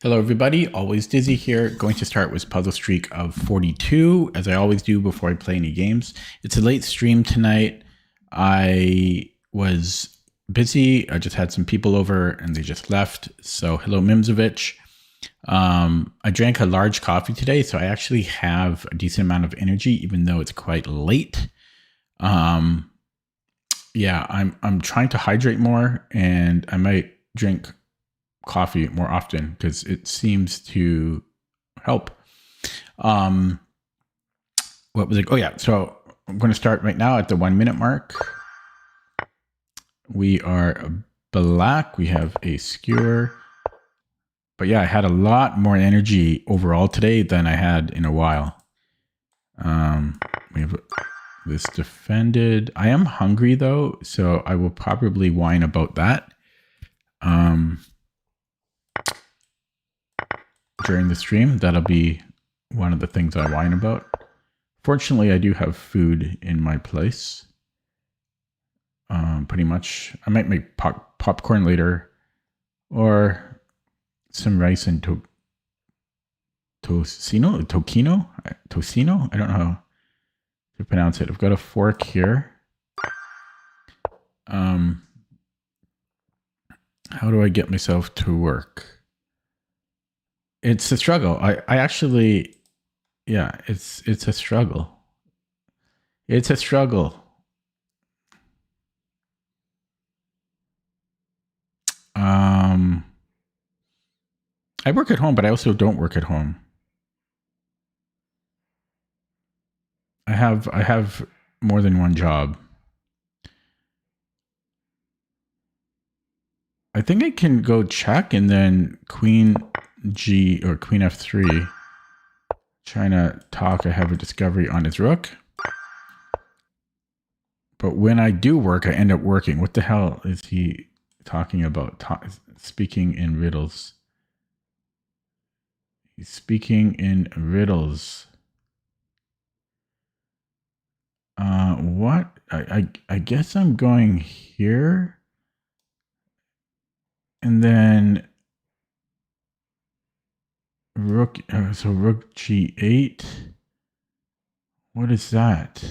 Hello everybody, always Dizzy here, going to start with puzzle streak of 42, as I always do before I play any games. It's a late stream tonight. I was busy, I just had some people over and they just left, so hello Mimzovich. I drank a large coffee today, so I actually have a decent amount of energy, even though it's quite late. Yeah, I'm trying to hydrate more, and I might drink coffee more often because it seems to help. What was it? Oh yeah, so I'm going to start right now at the 1 minute mark. We are black. We have a skewer. But yeah, I had a lot more energy overall today than I had in a while. We have this defended. I am hungry though, so I will probably whine about that during the stream. That'll be one of the things I whine about. Fortunately, I do have food in my place. Pretty much. I might make popcorn later, or some rice and tocino. I don't know how to pronounce it. I've got a fork here. How do I get myself to work? It's a struggle. I actually, yeah, it's a struggle. It's a struggle. I work at home, but I also don't work at home. I have more than one job. I think I can go check and then Queen G or Queen F3. Trying to talk, I have a discovery on his rook. But when I do work, I end up working. What the hell is he talking about? Speaking in riddles. He's speaking in riddles. What? I guess I'm going here. And then rook, so rook G8. What is that?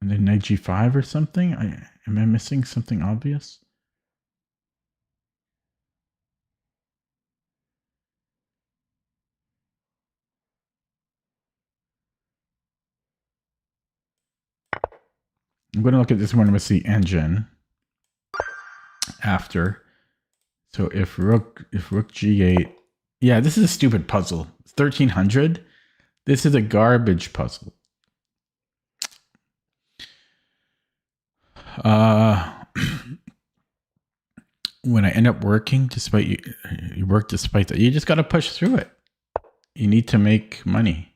And then knight G5 or something? Am I missing something obvious? I'm going to look at this one with the engine after. So if rook G8, yeah, this is a stupid puzzle. It's 1300. This is a garbage puzzle. When I end up working, despite you work despite that, you just got to push through it. You need to make money.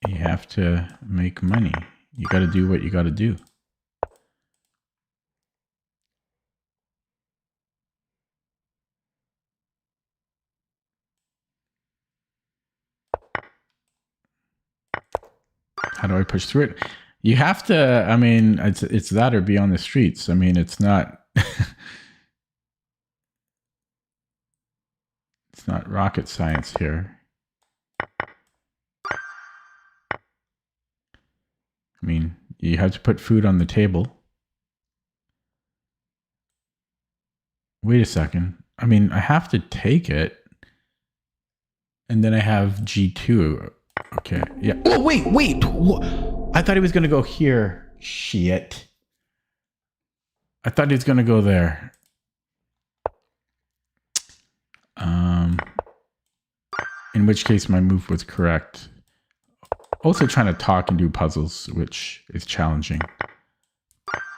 You have to make money. You got to do what you got to do. How do I push through it? You have to, I mean, it's that or be on the streets. I mean, it's not it's not rocket science here. I mean, you have to put food on the table. Wait a second. I mean, I have to take it. And then I have G2. Okay. Yeah. Oh, wait. I thought he was going to go here. Shit. I thought he was going to go there. In which case my move was correct. Also trying to talk and do puzzles, which is challenging.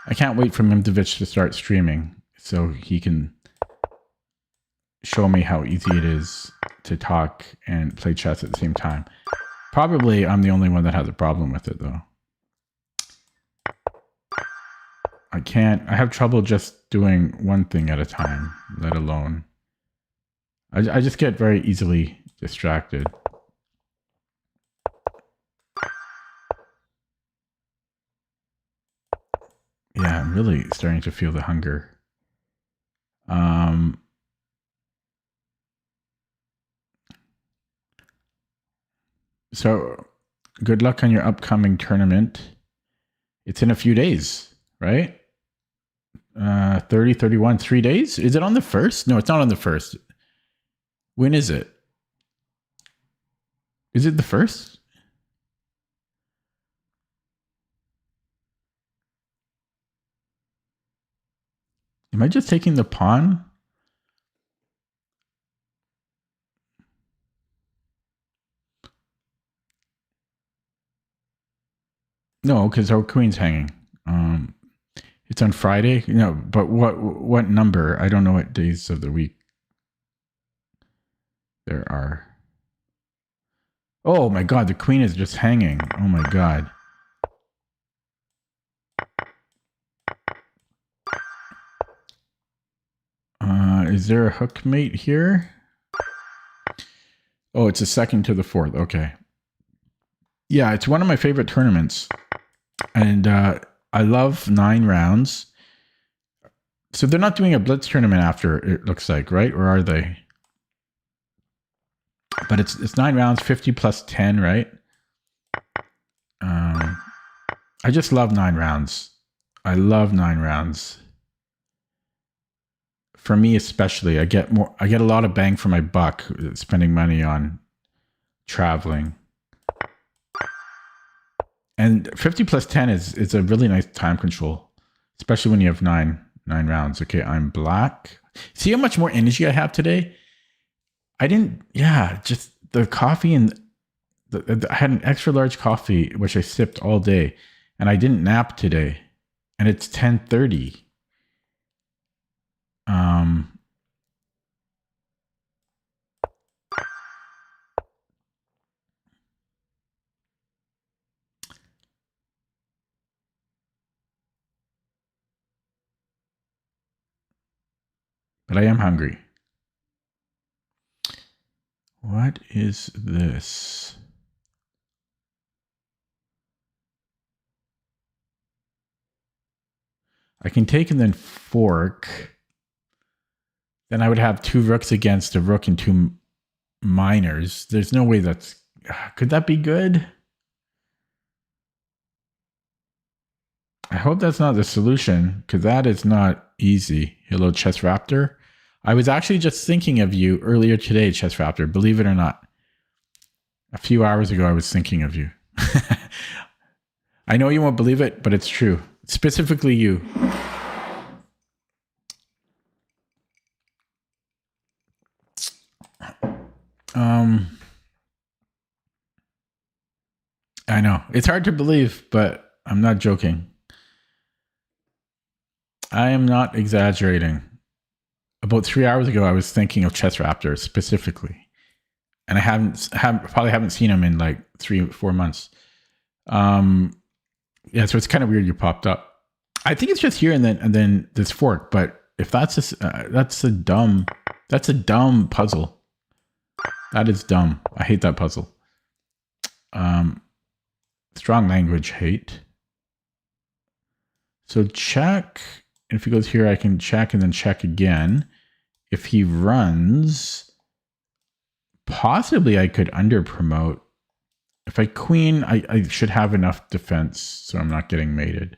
I can't wait for Mimdovich to start streaming so he can show me how easy it is to talk and play chess at the same time. Probably I'm the only one that has a problem with it though. I have trouble just doing one thing at a time, let alone. I just get very easily distracted. Yeah, I'm really starting to feel the hunger. So good luck on your upcoming tournament. It's in a few days, right? 30, 31, 3 days? Is it on the 1st? No, it's not on the 1st. When is it? Is it the 1st? Am I just taking the pawn? No, because our queen's hanging. It's on Friday. No, but what number? I don't know what days of the week there are. Oh my god, the queen is just hanging. Oh my god. Is there a hook mate here? Oh, it's a second to the 4th. Okay. Yeah, it's one of my favorite tournaments. And I love 9 rounds. So they're not doing a blitz tournament after, it looks like, right? Or are they? But it's 9 rounds, 50 plus 10, right? I just love 9 rounds. I love 9 rounds. For me especially, I get a lot of bang for my buck spending money on traveling. And 50 plus 10 is a really nice time control, especially when you have nine rounds. Okay, I'm black. See how much more energy I have today? Just the coffee and I had an extra large coffee, which I sipped all day, and I didn't nap today. And it's 10:30. But I am hungry. What is this? I can take and then fork. Then I would have 2 rooks against a rook and 2 minors. There's no way that's... Could that be good? I hope that's not the solution, because that is not easy. Hello, Chess Raptor. I was actually just thinking of you earlier today, Chess Raptor. Believe it or not. A few hours ago, I was thinking of you. I know you won't believe it, but it's true. Specifically you. I know. It's hard to believe, but I'm not joking. I am not exaggerating. About 3 hours ago, I was thinking of Chess Raptor specifically. And I probably haven't seen him in like 3 or 4 months. Yeah, so it's kind of weird you popped up. I think it's just here and then this fork. But if that's a dumb puzzle. That is dumb. I hate that puzzle. Strong language hate. So check. If he goes here, I can check and then check again. If he runs, possibly I could under promote. If I queen, I should have enough defense, so I'm not getting mated.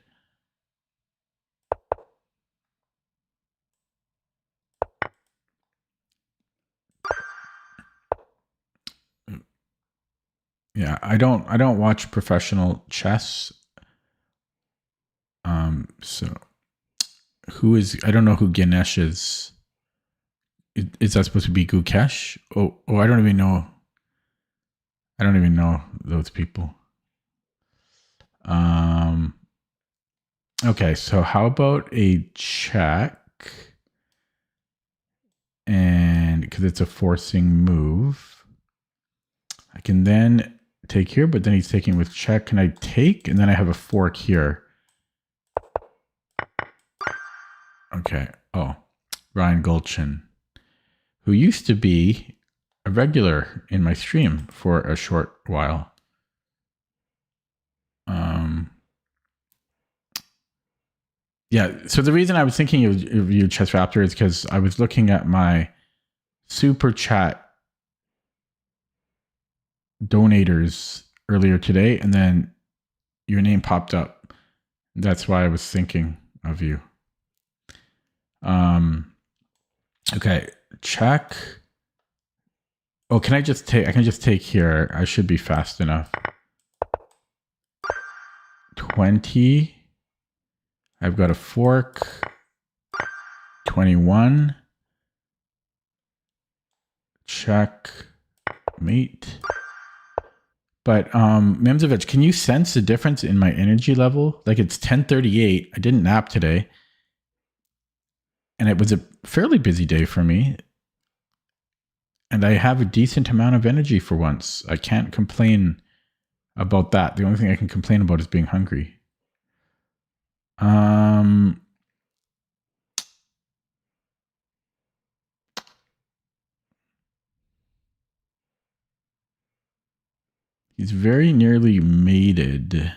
Yeah, I don't watch professional chess. So I don't know who Ganesh is. Is that supposed to be Gukesh? Oh, I don't even know. I don't even know those people. Okay, so how about a check? And because it's a forcing move, I can then take here, but then he's taking with check. Can I take? And then I have a fork here. Okay. Oh, Ryan Gulchin, who used to be a regular in my stream for a short while. Yeah. So the reason I was thinking of you, Chess Raptor, is because I was looking at my super chat donators earlier today, and then your name popped up. That's why I was thinking of you. Okay, check. Oh, can I just take? I can just take here. I should be fast enough. 20. I've got a fork. 21. Check. Mate. But Memzovich, can you sense the difference in my energy level? Like it's 10:38. I didn't nap today. And it was a fairly busy day for me. And I have a decent amount of energy for once. I can't complain about that. The only thing I can complain about is being hungry. He's very nearly mated.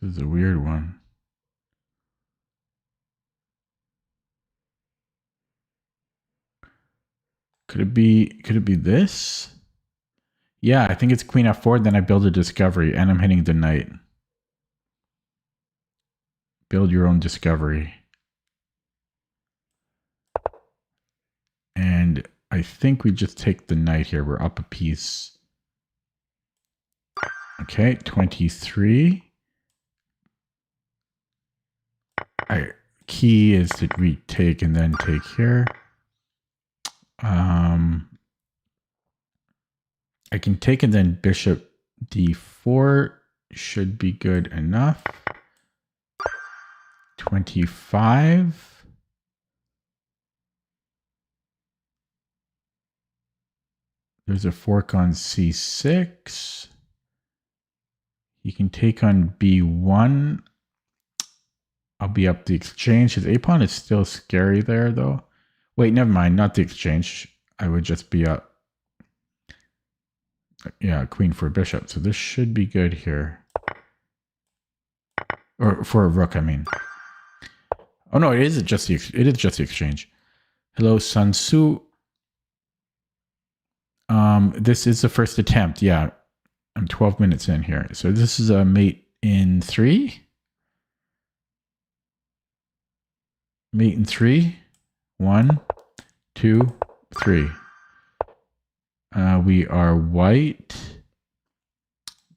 This is a weird one. Could it be this? Yeah, I think it's queen f4, then I build a discovery, and I'm hitting the knight. Build your own discovery. And I think we just take the knight here. We're up a piece. Okay, 23. Key is to retake and then take here. I can take and then bishop d4 should be good enough. 25. There's a fork on c6. You can take on b1. I'll be up the exchange. His a-pawn is still scary there, though. Wait, never mind. Not the exchange. I would just be up. Yeah, queen for a bishop. So this should be good here. Or for a rook, I mean. Oh no, it is just the exchange. Hello, Sun Tzu. This is the first attempt. Yeah, I'm 12 minutes in here. So this is a mate in 3. Mate in 3. 1, 2, 3. We are white.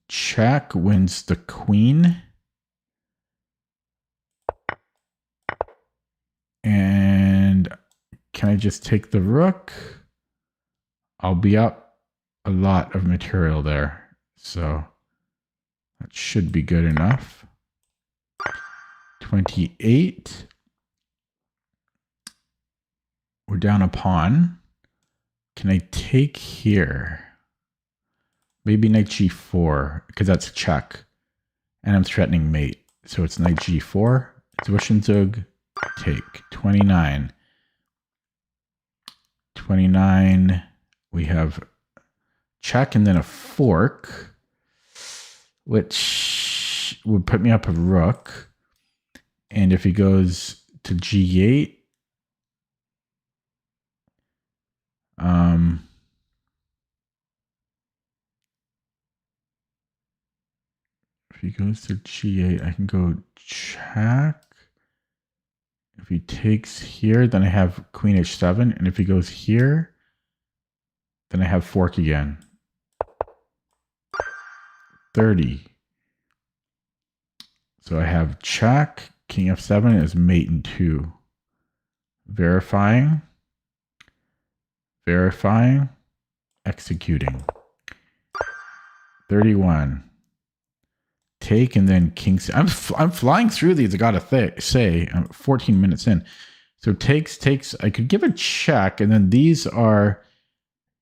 Check wins the queen. And can I just take the rook? I'll be up a lot of material there. So that should be good enough. 28. We're down a pawn. Can I take here? Maybe knight g4, because that's check. And I'm threatening mate. So it's knight g4. Zwischenzug, take. 29. 29. We have check and then a fork, which would put me up a rook. And if he goes to g8, if he goes to g8, I can go check. If he takes here, then I have queen h7. And if he goes here, then I have fork again. 30. So I have check. King f7 is mate in 2. Verifying. Verifying. Executing. 31. Take and then king. I'm flying through these. I gotta say, I'm 14 minutes in. So takes. I could give a check, and then these are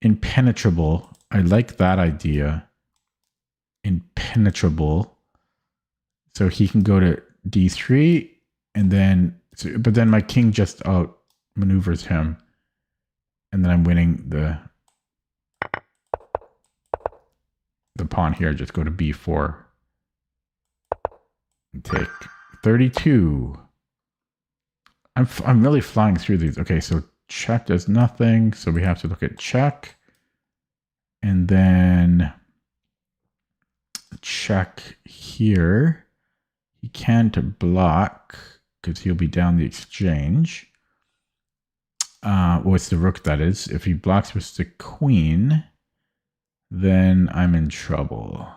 impenetrable. I like that idea. Impenetrable. So he can go to d3, and then, but then my king just outmaneuvers him. And then I'm winning the pawn here. Just go to b4 and take 32. I'm really flying through these. Okay, so check does nothing. So we have to look at check. And then check here. He can't block because he'll be down the exchange. What's the rook, that is. If he blocks with the queen, then I'm in trouble.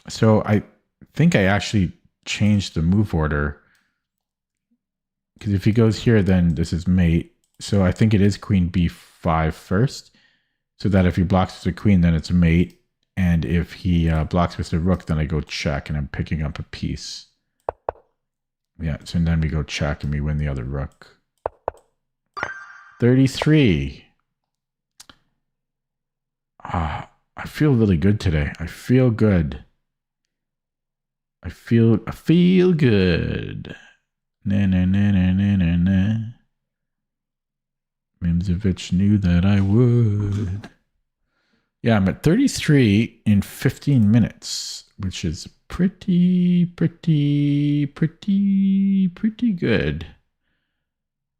So I think I actually changed the move order. Because if he goes here, then this is mate. So I think it is queen b5 first. So that if he blocks with the queen, then it's mate. And if he blocks with the rook, then I go check and I'm picking up a piece. Yeah, so then we go check and we win the other rook. 33. I feel really good today. I feel good. I feel good. Na na na na na na na. Mimzovich knew that I would. Yeah, I'm at 33 in 15 minutes, which is pretty good.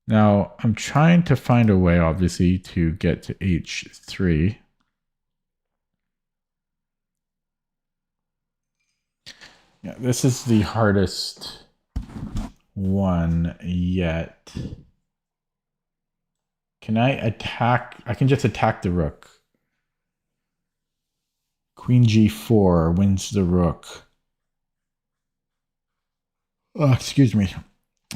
Now, I'm trying to find a way, obviously, to get to h3. Yeah, this is the hardest one yet. Can I attack? I can just attack the rook. Queen g4 wins the rook. Oh, excuse me.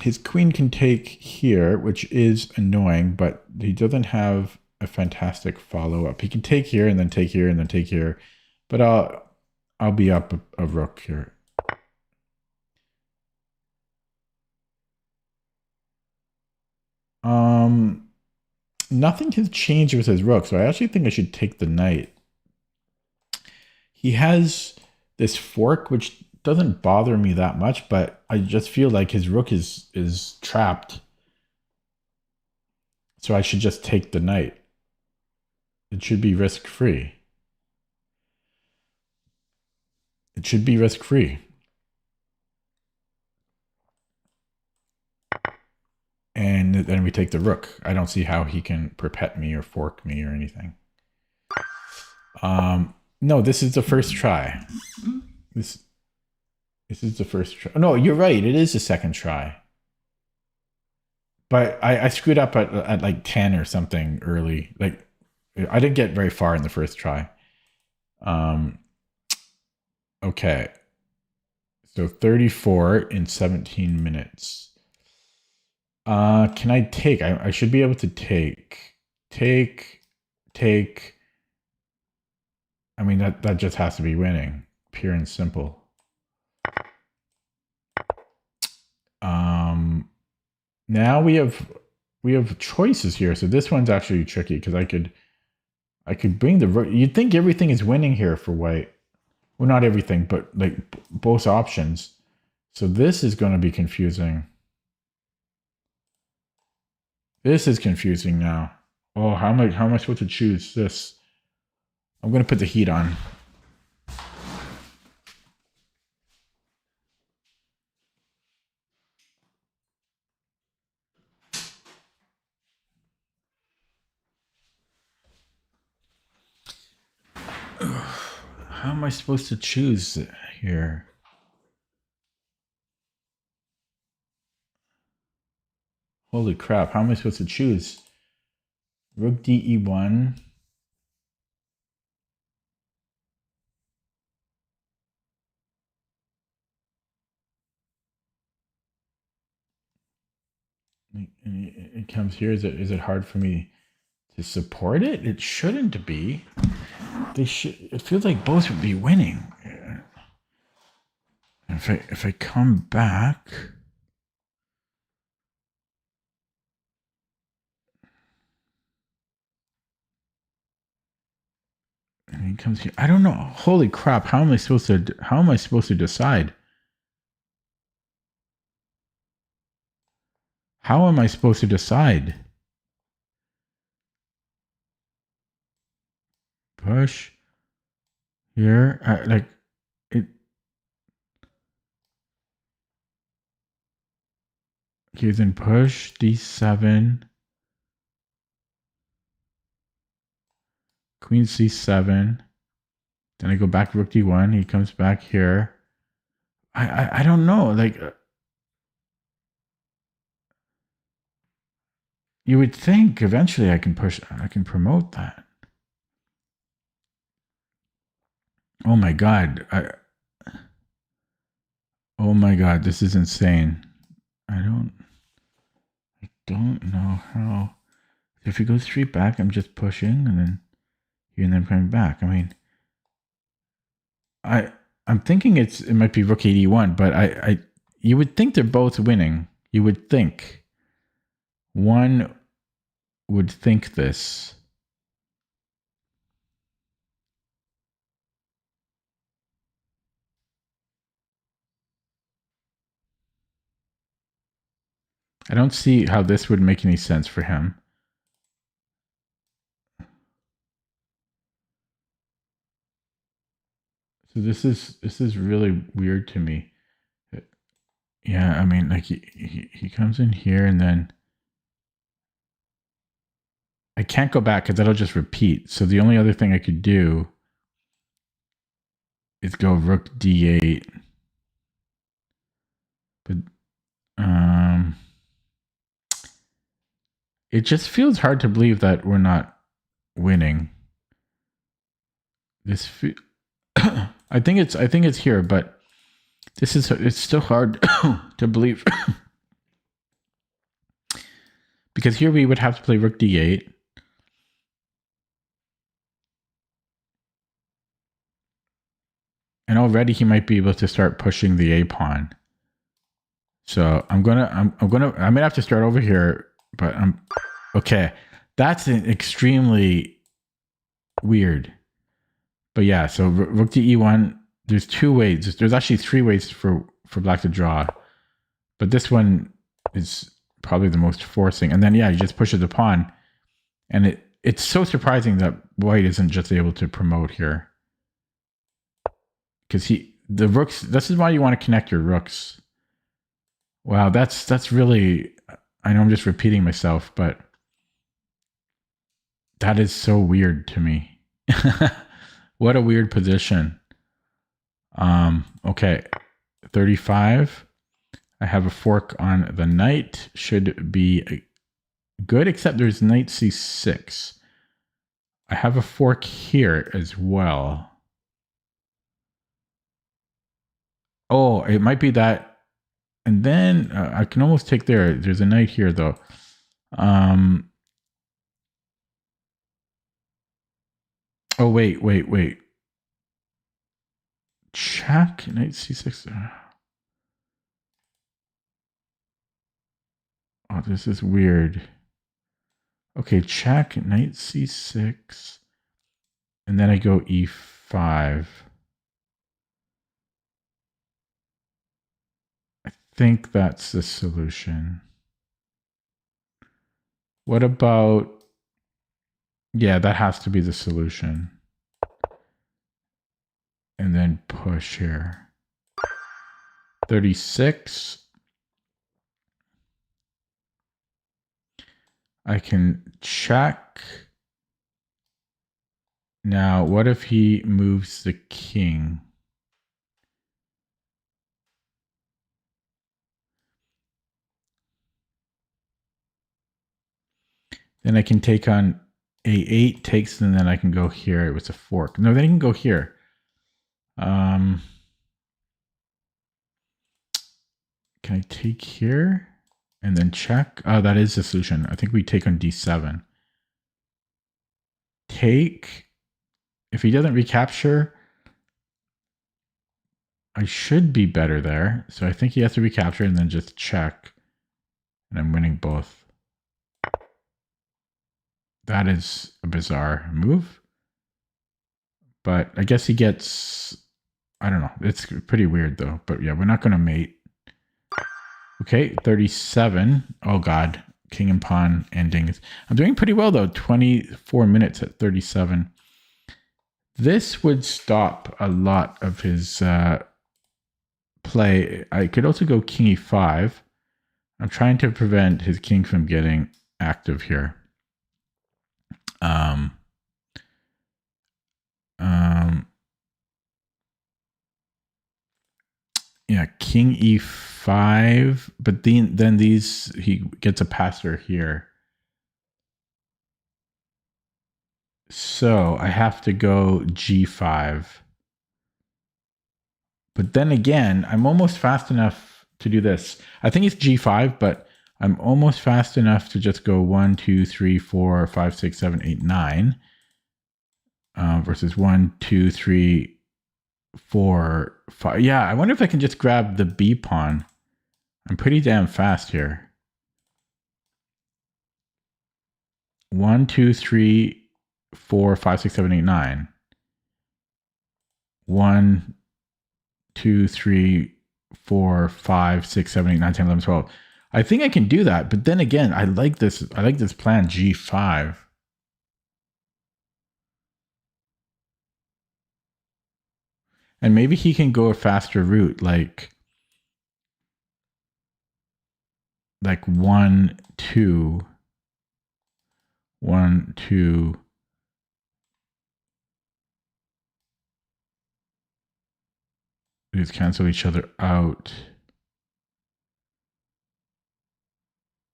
His queen can take here, which is annoying, but he doesn't have a fantastic follow-up. He can take here and then take here and then take here, but I'll be up a rook here. Nothing has changed with his rook, so I actually think I should take the knight. He has this fork, which doesn't bother me that much, but I just feel like his rook is trapped. So I should just take the knight. It should be risk-free. It should be risk-free. And then we take the rook. I don't see how he can perpet me or fork me or anything. No, this is the first try. This is the first try. No, you're right. It is the second try. But I screwed up at like 10 or something early. Like I didn't get very far in the first try. Okay. So 34 in 17 minutes. Can I take? I should be able to take. Take. I mean, that just has to be winning. Pure and simple. Now we have choices here. So this one's actually tricky because I could bring the rook. You'd think everything is winning here for white. Well, not everything, but like both options. So this is going to be confusing. This is confusing now. Oh, how am I supposed to choose this? I'm going to put the heat on. How am I supposed to choose here? Holy crap, how am I supposed to choose? Rook DE1. It comes here. Is it hard for me to support it? It shouldn't be. It feels like both would be winning. If I come back. And he comes here. I don't know. Holy crap! How am I supposed to decide? How am I supposed to decide? Push here, like it. Okay, then push d7, queen c7. Then I go back rook d1. He comes back here. I don't know. Like you would think eventually I can promote that. Oh my god. Oh my god, this is insane. I don't know how. If he goes straight back, I'm just pushing and then coming back. I mean, I'm thinking it might be rook 81, but you would think they're both winning. You would think. One would think this. I don't see how this would make any sense for him. So this is really weird to me. Yeah, I mean, like he comes in here and then I can't go back because that'll just repeat. So the only other thing I could do is go rook d8. But it just feels hard to believe that we're not winning. This I think it's here, but it's still hard to believe. Because here we would have to play rook d8. And already he might be able to start pushing the a pawn. So I might have to start over here, but okay. That's extremely weird. But yeah, so rook to e1. There's two ways. There's actually three ways for black to draw, but this one is probably the most forcing. And then yeah, you just push the pawn, and it's so surprising that white isn't just able to promote here, because the rooks. This is why you want to connect your rooks. Wow, that's really. I know I'm just repeating myself, but that is so weird to me. What a weird position. Okay, 35. I have a fork on the knight. Should be good, except there's knight c6. I have a fork here as well. Oh, it might be that. And then I can almost take there. There's a knight here, though. Oh, wait. Check, knight c6. Oh, this is weird. Okay, check, knight c6. And then I go e5. I think that's the solution. What about... Yeah, that has to be the solution. And then push here. 36. I can check. Now, what if he moves the king? Then I can take on a8 takes, and then I can go here with a fork. No, then I can go here. Can I take here and then check? Oh, that is the solution. I think we take on d7. Take. If he doesn't recapture, I should be better there. So I think he has to recapture and then just check. And I'm winning both. That is a bizarre move. But I guess he gets... I don't know. It's pretty weird, though. But yeah, we're not going to mate. Okay, 37. Oh God, king and pawn endings. I'm doing pretty well though. 24 minutes at 37. This would stop a lot of his play. I could also go king e5. I'm trying to prevent his king from getting active here. Um, um, yeah, king e5, but then these he gets a passer here. So I have to go g5. But then again, I'm almost fast enough to do this. I think it's g5, but I'm almost fast enough to just go 1, 2, 3, 4, 5, 6, 7, 8, 9 versus 1, 2, 3, 4, 5. Yeah, I wonder if I can just grab the b pawn. I'm pretty damn fast here. 1, 2, 3, 4, 5, 6, 7, 8, 9. 1, 2, 3, 4, 5, 6, 7, 8, 9, 10, 11, 12. I think I can do that, but then again, I like this plan G5. And maybe he can go a faster route, like 1, 2, 1, 2. These cancel each other out.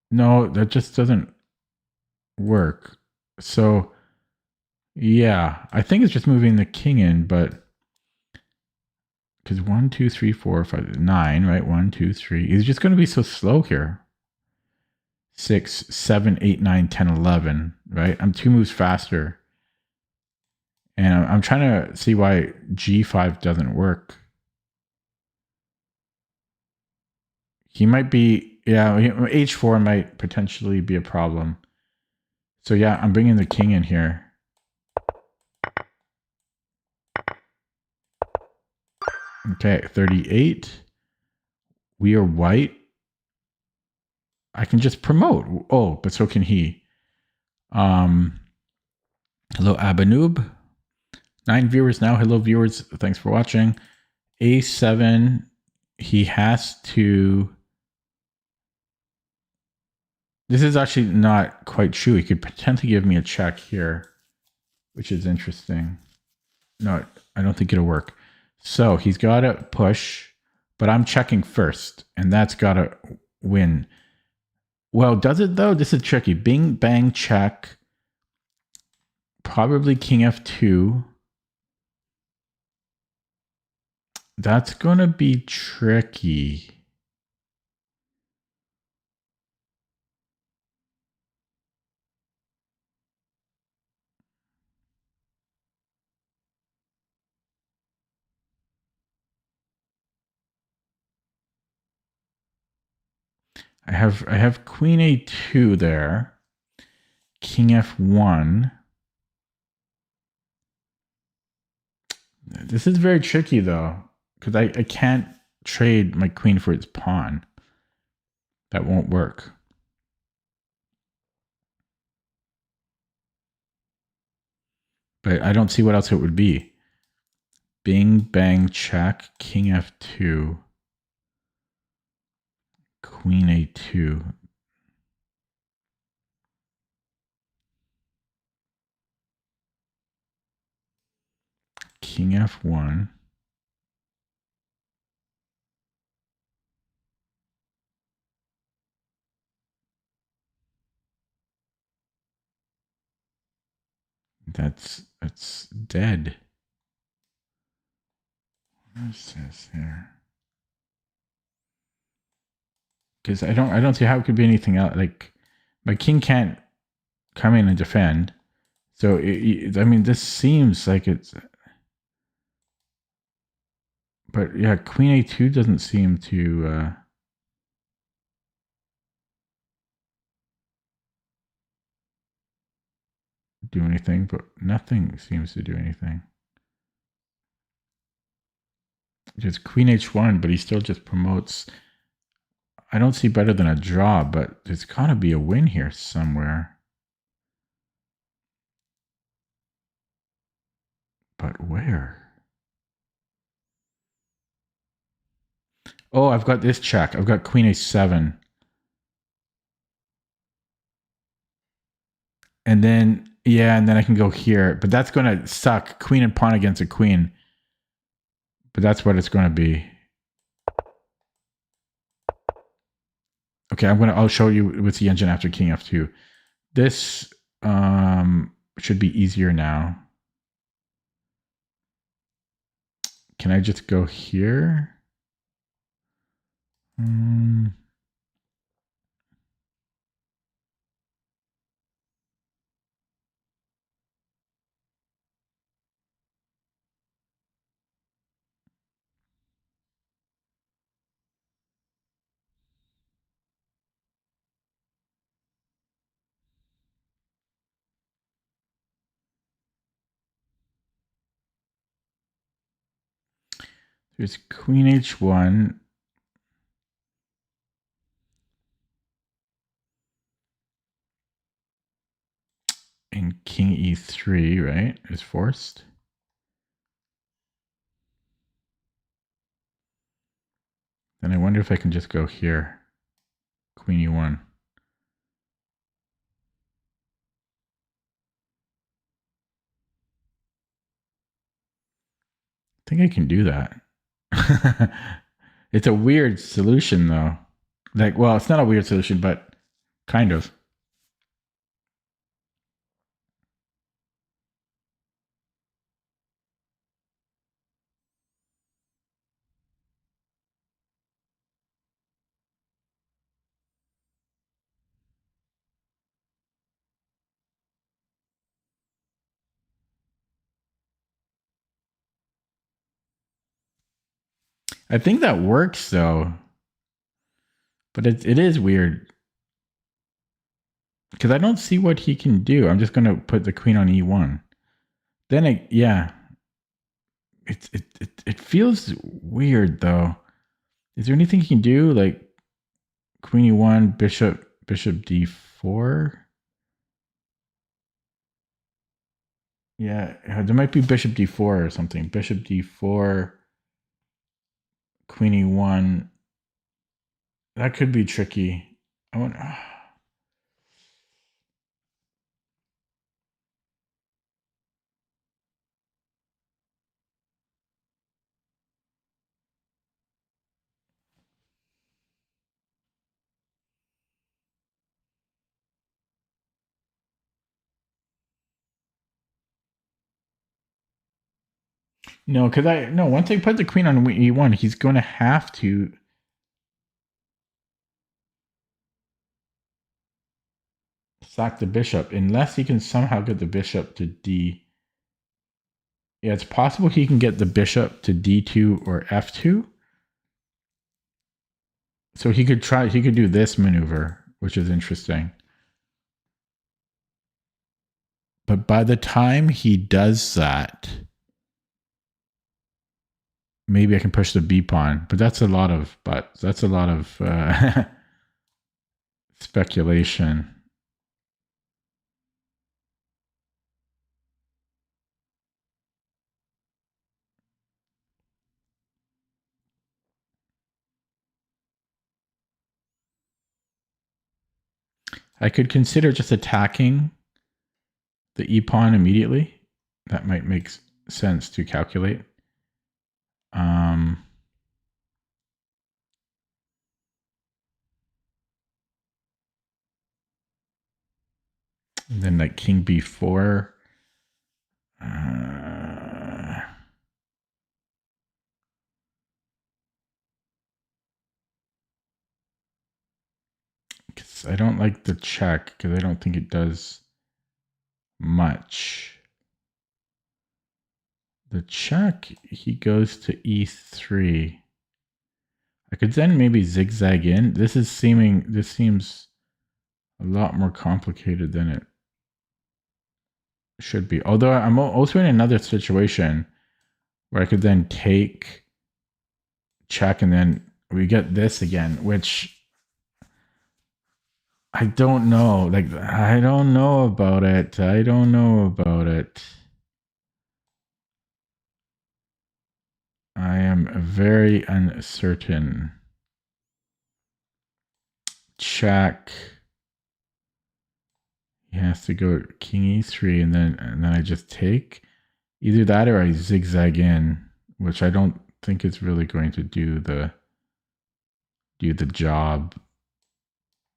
No, that just doesn't work. So yeah, I think it's just moving the king in, but because 1, 2, 3, 4, 5, 9, right? 1, 2, 3. He's just going to be so slow here. 6, 7, 8, 9, 10, 11, right? I'm 2 moves faster. And I'm trying to see why G5 doesn't work. He might be, yeah, H4 might potentially be a problem. So yeah, I'm bringing the king in here. Okay, 38. We are white. I can just promote. Oh, but so can he. Hello, Abanoob. 9 viewers now. Hello, viewers. Thanks for watching. A7. He has to. This is actually not quite true. He could potentially give me a check here, which is interesting. No, I don't think it'll work. So he's got to push, but I'm checking first, and that's got to win. Well, does it though? This is tricky. Bing, bang, check. Probably king f2. That's going to be tricky. I have queen a2 there. King f1. This is very tricky though, because I can't trade my queen for its pawn. That won't work. But I don't see what else it would be. Bing, bang, check, king f2, queen a2. King f1. That's dead. What is this here? Because I don't see how it could be anything else. Like my king can't come in and defend. So I mean, this seems like it's. But yeah, queen a2 doesn't seem to. Do anything, but nothing seems to do anything. Just queen h1, but he still just promotes. I don't see better than a draw, but there's got to be a win here somewhere. But where? Oh, I've got this check. I've got queen a7. And then, yeah, and then I can go here. But that's going to suck. Queen and pawn against a queen. But that's what it's going to be. Okay, I'll show you with the engine after king f2. This should be easier now. Can I just go here? There's queen h1. And king e3, right, is forced. Then I wonder if I can just go here. Queen e1. I think I can do that. It's a weird solution, though. Like, well, it's not a weird solution, but kind of. I think that works, though. But it is weird. Because I don't see what he can do. I'm just going to put the queen on e1. Then, yeah. It feels weird, though. Is there anything he can do? Like, queen e1, bishop d4? Yeah, there might be bishop d4 or something. Bishop d4, queen e1. That could be tricky. I want. No, because once I put the queen on e1, he's going to have to. Sack the bishop, unless he can somehow get the bishop to d. Yeah, it's possible he can get the bishop to d2 or f2. So he could do this maneuver, which is interesting. But by the time he does that, maybe I can push the b pawn. But that's a lot of speculation. I could consider just attacking the e pawn immediately. That might make sense to calculate. And then like king b4. Because I don't like the check, because I don't think it does much. The check, he goes to e3. I could then maybe zigzag in. This seems a lot more complicated than it should be. Although I'm also in another situation where I could then take check, and then we get this again, which I don't know. Like, I don't know about it. I don't know about it. I am very uncertain. Check. He has to go king e3 and then I just take. Either that or I zigzag in, which I don't think is really going to do the job.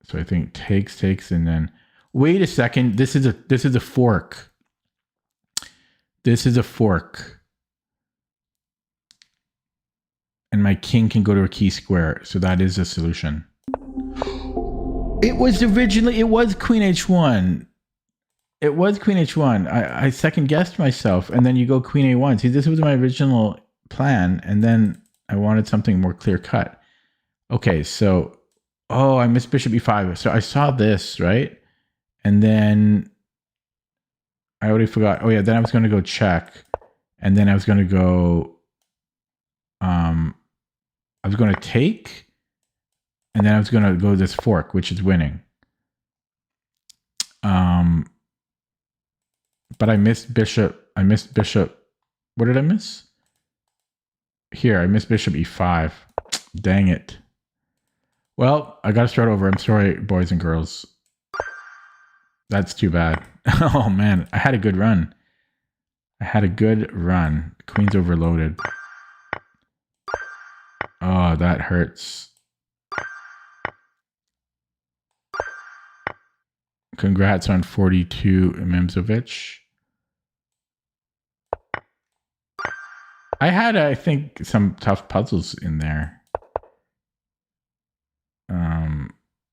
So I think takes, and then wait a second. This is a fork. This is a fork. And my king can go to a key square. So that is a solution. It was queen h1. It was queen h1. I second guessed myself, and then you go queen a1. See, this was my original plan, and then I wanted something more clear cut. Okay, so I missed bishop e5. So I saw this, right? And then I already forgot. Oh yeah, then I was going to go check, and then I was going to go. I was going to take, and then I was going to go this fork, which is winning. But I missed bishop. What did I miss? Here, I missed bishop e5. Dang it. Well, I got to start over. I'm sorry, boys and girls. That's too bad. Oh man, I had a good run. Queen's overloaded. Oh, that hurts. Congrats on 42, Mimzovic. I had, I think, some tough puzzles in there.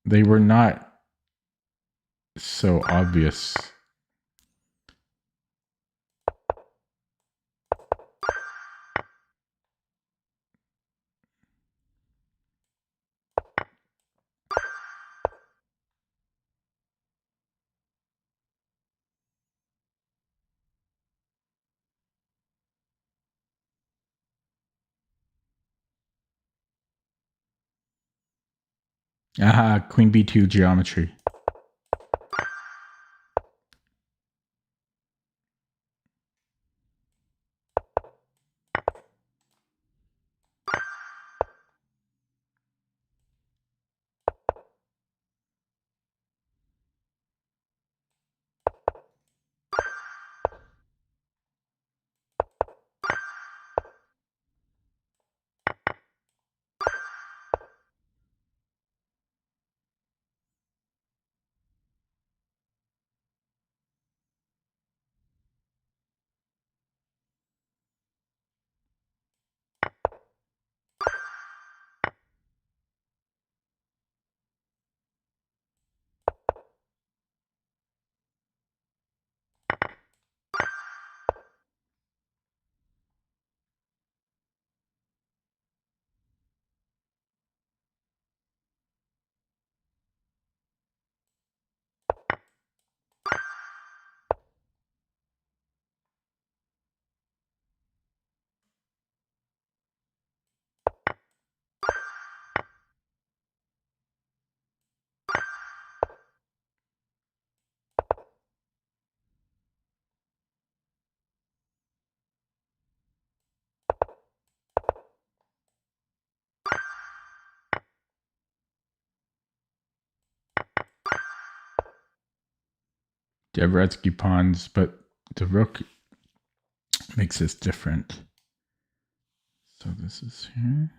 They were not so obvious. Queen b2 geometry. Dvoretsky pawns, but the rook makes this different. So this is here.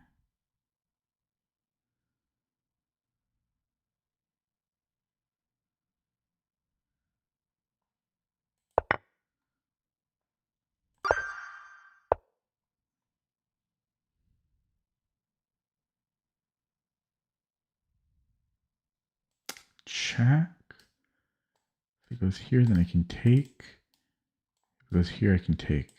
Check. If it goes here, then I can take. If it goes here, I can take.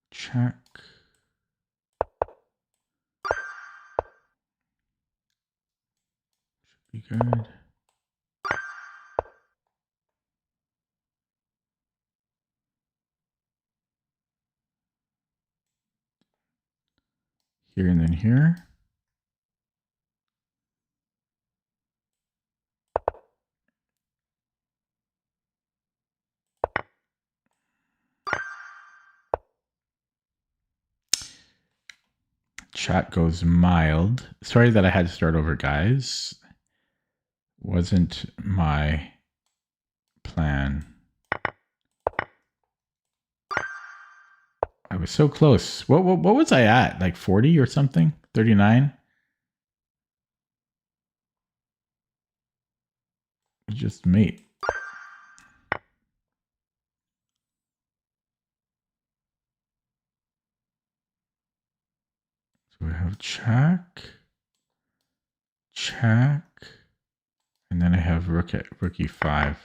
Check. Should be good. Here and then here. Chat goes mild. Sorry that I had to start over, guys. Wasn't my plan. I was so close. What was I at? Like 40 or something? 39? Just mate. So we have check, and then I have rook at rook e5.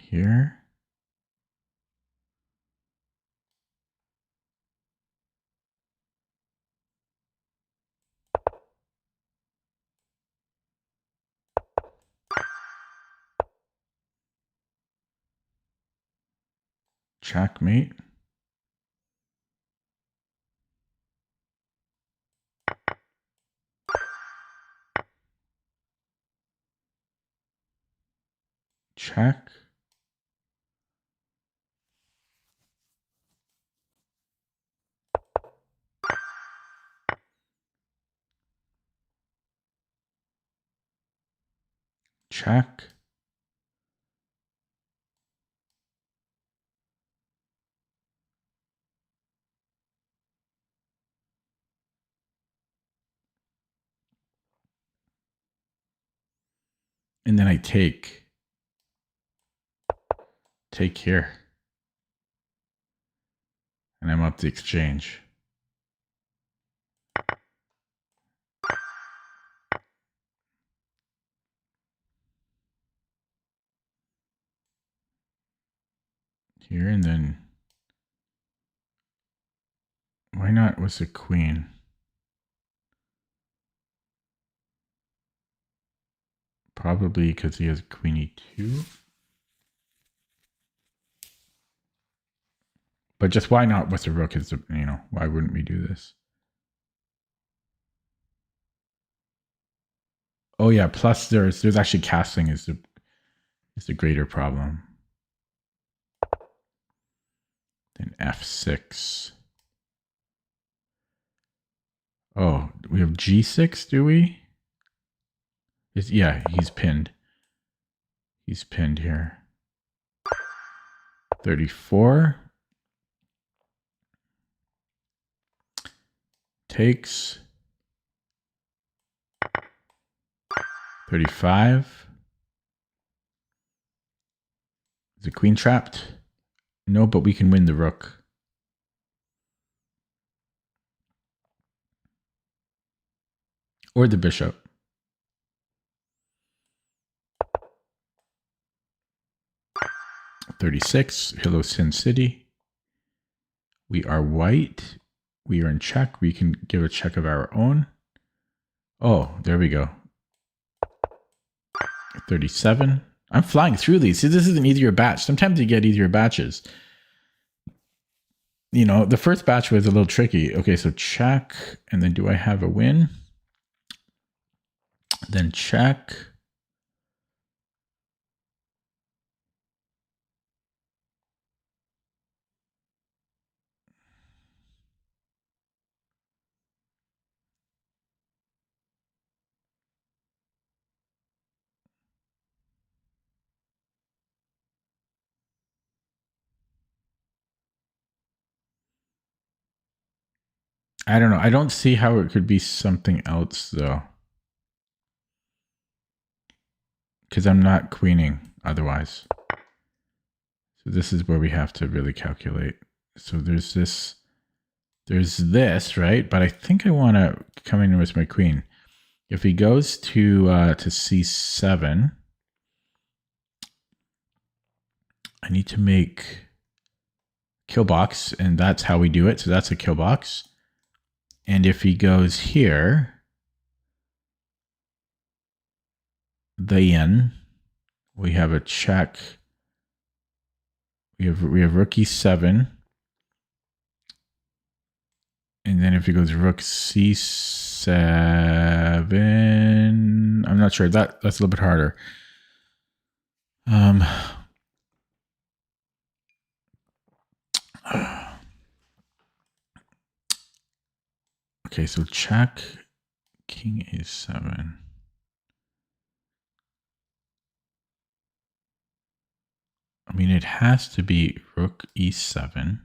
Here. Checkmate. Check. Check. And then I take here. And I'm up the exchange. Here and then why not with the queen? Probably because he has queen e2. But just why not with the rook is the, why wouldn't we do this? Oh yeah, plus there's actually casting is the greater problem. Then f6. Oh, we have g6, do we? Yeah, he's pinned. He's pinned here. 34. Takes. 35. Is the queen trapped? No, but we can win the rook. Or the bishop. $36. Hello, Sin City. We are white. We are in check. We can give a check of our own. Oh, there we go. 37. I'm flying through these. See, this is an easier batch. Sometimes you get easier batches. The first batch was a little tricky. Okay, so check. And then do I have a win? Then check. I don't know. I don't see how it could be something else, though. Because I'm not queening otherwise. So this is where we have to really calculate. So there's this, right? But I think I want to come in with my queen. If he goes to c7, I need to make kill box, and that's how we do it. So that's a kill box. And if he goes here, then we have a check. We have rook e7. And then if he goes rook c7, I'm not sure. That's a little bit harder. Okay, so check, king a7. I mean, it has to be rook e7,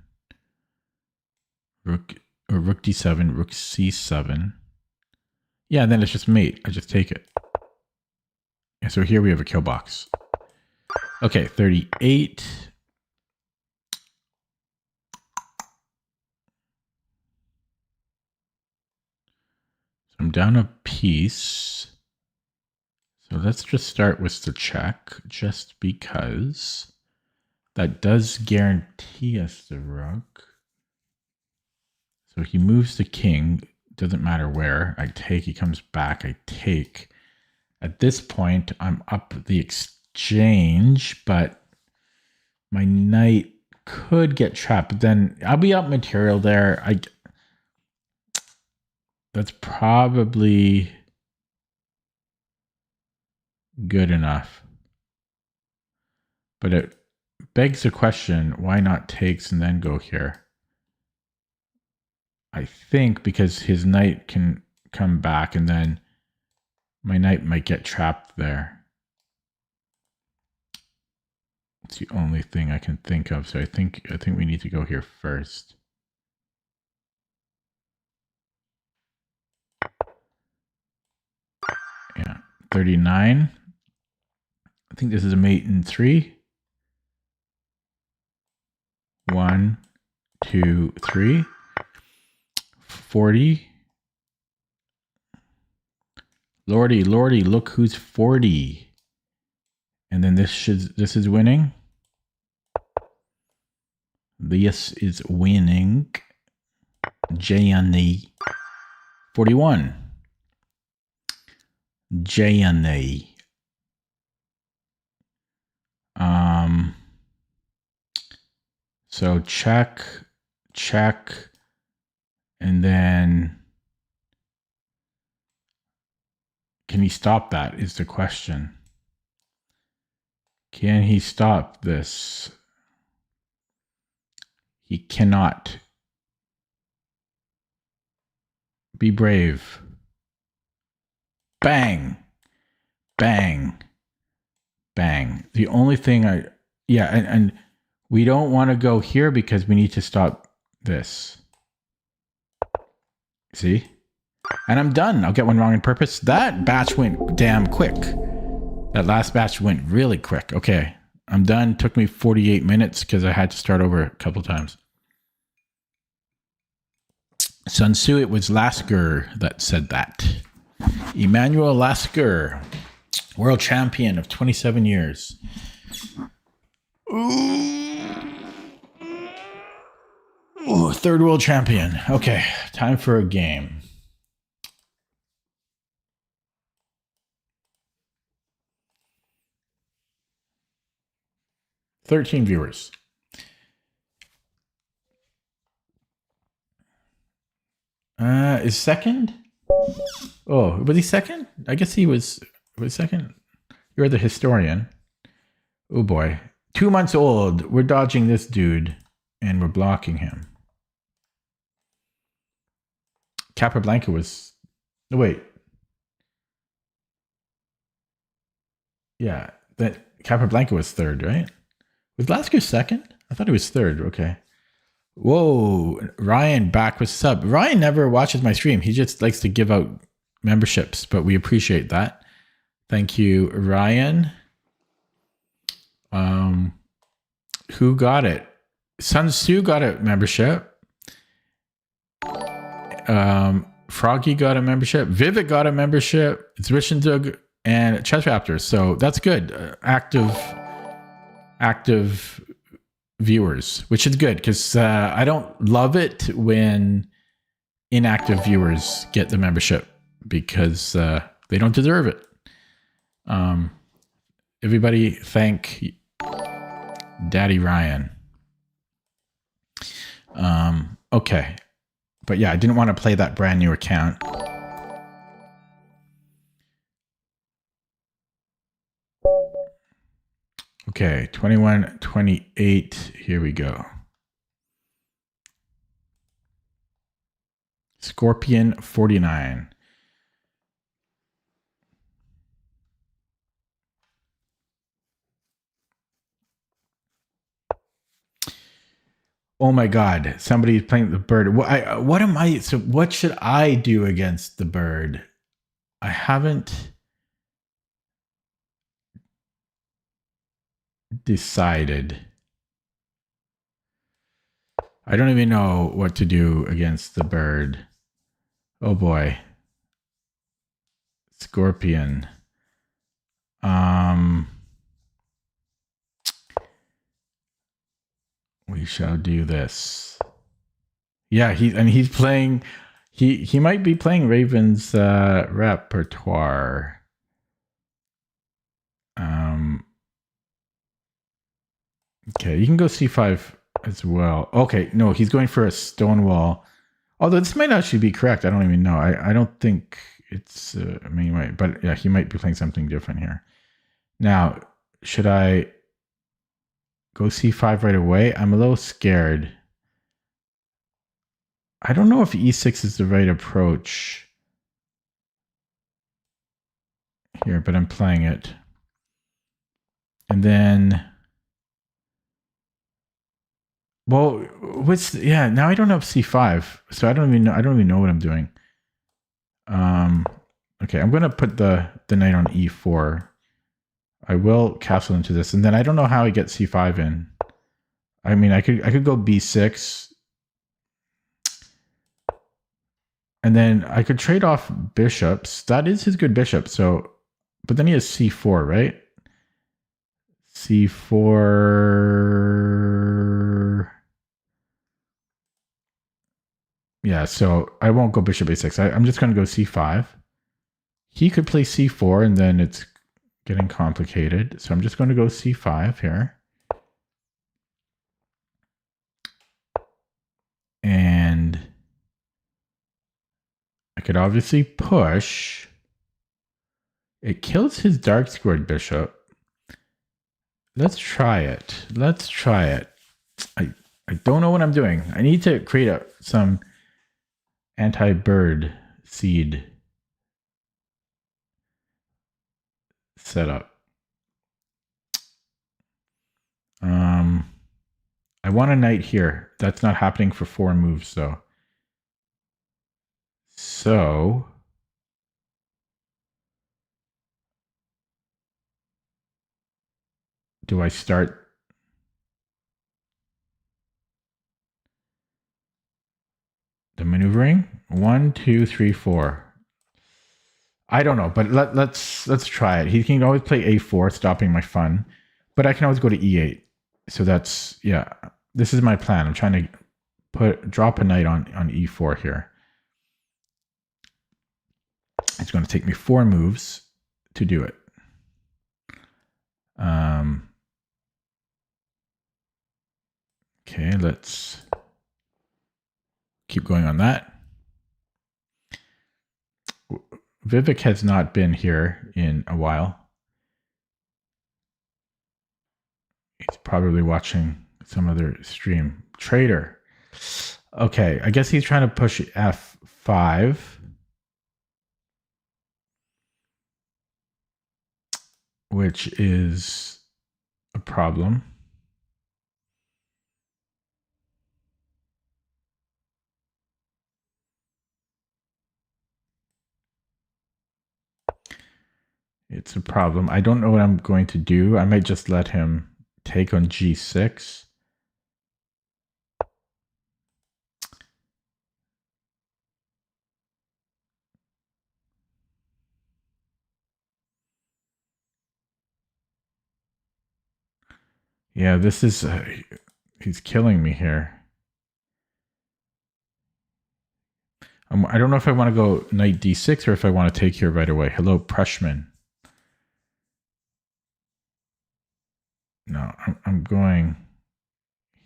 rook d7, rook c7. Yeah, and then it's just mate. I just take it. And so here we have a kill box. Okay, 38. So I'm down a piece. So let's just start with the check, just because that does guarantee us the rook. So he moves the king, doesn't matter where. I take, he comes back, I take. At this point, I'm up the exchange, but my knight could get trapped. But then I'll be up material there. That's probably good enough. But it begs the question, why not takes and then go here? I think because his knight can come back and then my knight might get trapped there. It's the only thing I can think of. So I think we need to go here first. Yeah, 39. I think this is a mate in 3. 1, 2, 3. 40. Lordy, look who's 40. And then this is winning. This is winning. JNE 41. JNE. So check, and then can he stop that is the question. Can he stop this? He cannot. Be brave. Bang. Bang. Bang. The only thing and we don't want to go here because we need to stop this. See? And I'm done. I'll get one wrong on purpose. That batch went damn quick. That last batch went really quick. Okay. I'm done. Took me 48 minutes because I had to start over a couple times. Sun Tzu, it was Lasker that said that. Emmanuel Lasker, world champion of 27 years. Ooh, third world champion. Okay, time for a game. $13 viewers. Is second? Oh, was he second? I guess he was second. You're the historian. Oh boy. 2 months old. We're dodging this dude and we're blocking him. Capablanca was... Oh, wait. Yeah, that Capablanca was third, right? Was Lasker second? I thought he was third. Okay. Whoa, Ryan back with sub. Ryan never watches my stream. He just likes to give out memberships, but we appreciate that. Thank you, Ryan. Who got it? Sun Tzu got a membership. Froggy got a membership. Vivek got a membership. It's Rich and Doug and Chess Raptors. So that's good. Active viewers, which is good because I don't love it when inactive viewers get the membership because they don't deserve it. Everybody thank Daddy Ryan. Okay. But yeah, I didn't want to play that brand new account. Okay, 21, 28. Here we go. Scorpion 49. Oh my God! Somebody's playing the bird. What am I? So what should I do against the bird? I haven't decided. I don't even know what to do against the bird. Oh boy. Scorpion. We shall do this. Yeah, he's playing. He might be playing Raven's repertoire. Okay, you can go C5 as well. Okay, no, he's going for a Stonewall. Although this might actually be correct. I don't even know. I don't think it's. I mean, he might, but yeah, he might be playing something different here. Now, should I go C5 right away? I'm a little scared. I don't know if E6 is the right approach here, but I'm playing it. And then, well, now I don't have C5, so I don't even know what I'm doing. Okay, I'm gonna put the knight on E4. I will castle into this, and then I don't know how I get C5 in. I mean, I could go B6, and then I could trade off bishops. That is his good bishop. So, but then he has C4, right? C4. Yeah, so I won't go bishop A6. I'm just going to go C5. He could play C4, and then it's getting complicated. So I'm just going to go C5 here. And I could obviously push. It kills his dark squared bishop. Let's try it. I don't know what I'm doing. I need to create some anti-bird seed setup. I want a knight here. That's not happening for 4 moves, though. So do I start? The maneuvering? 1, 2, 3, 4. I don't know, but let's try it. He can always play A4, stopping my fun, but I can always go to E8. So that's, yeah. This is my plan. I'm trying to drop a knight on E4 here. It's going to take me 4 moves to do it. Okay, let's keep going on that. Vivek has not been here in a while. He's probably watching some other stream. Trader. Okay, I guess he's trying to push F5. Which is a problem. It's a problem. I don't know what I'm going to do. I might just let him take on G6. Yeah, this is... he's killing me here. I don't know if I want to go knight d6 or if I want to take here right away. Hello, Preshman. No, I'm going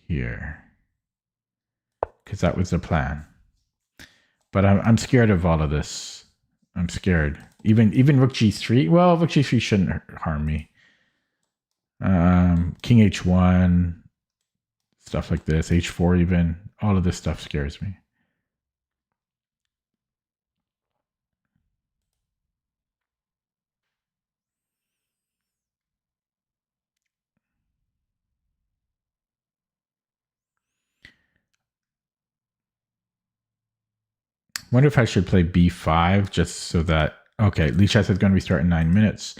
here because that was the plan. But I'm scared of all of this. I'm scared. Even rook g3. Well, rook g3 shouldn't harm me. King h1, stuff like this, h4 even. All of this stuff scares me. Wonder if I should play b5 just so that... Okay, Lichess is going to restart in 9 minutes.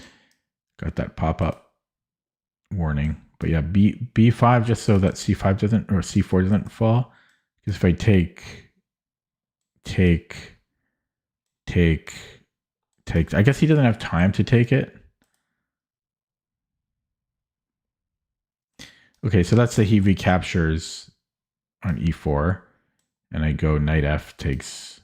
Got that pop-up warning. But yeah, b5 just so that c5 doesn't... Or c4 doesn't fall. Because if I take... I guess he doesn't have time to take it. Okay, so let's say he recaptures on e4. And I go knight f takes...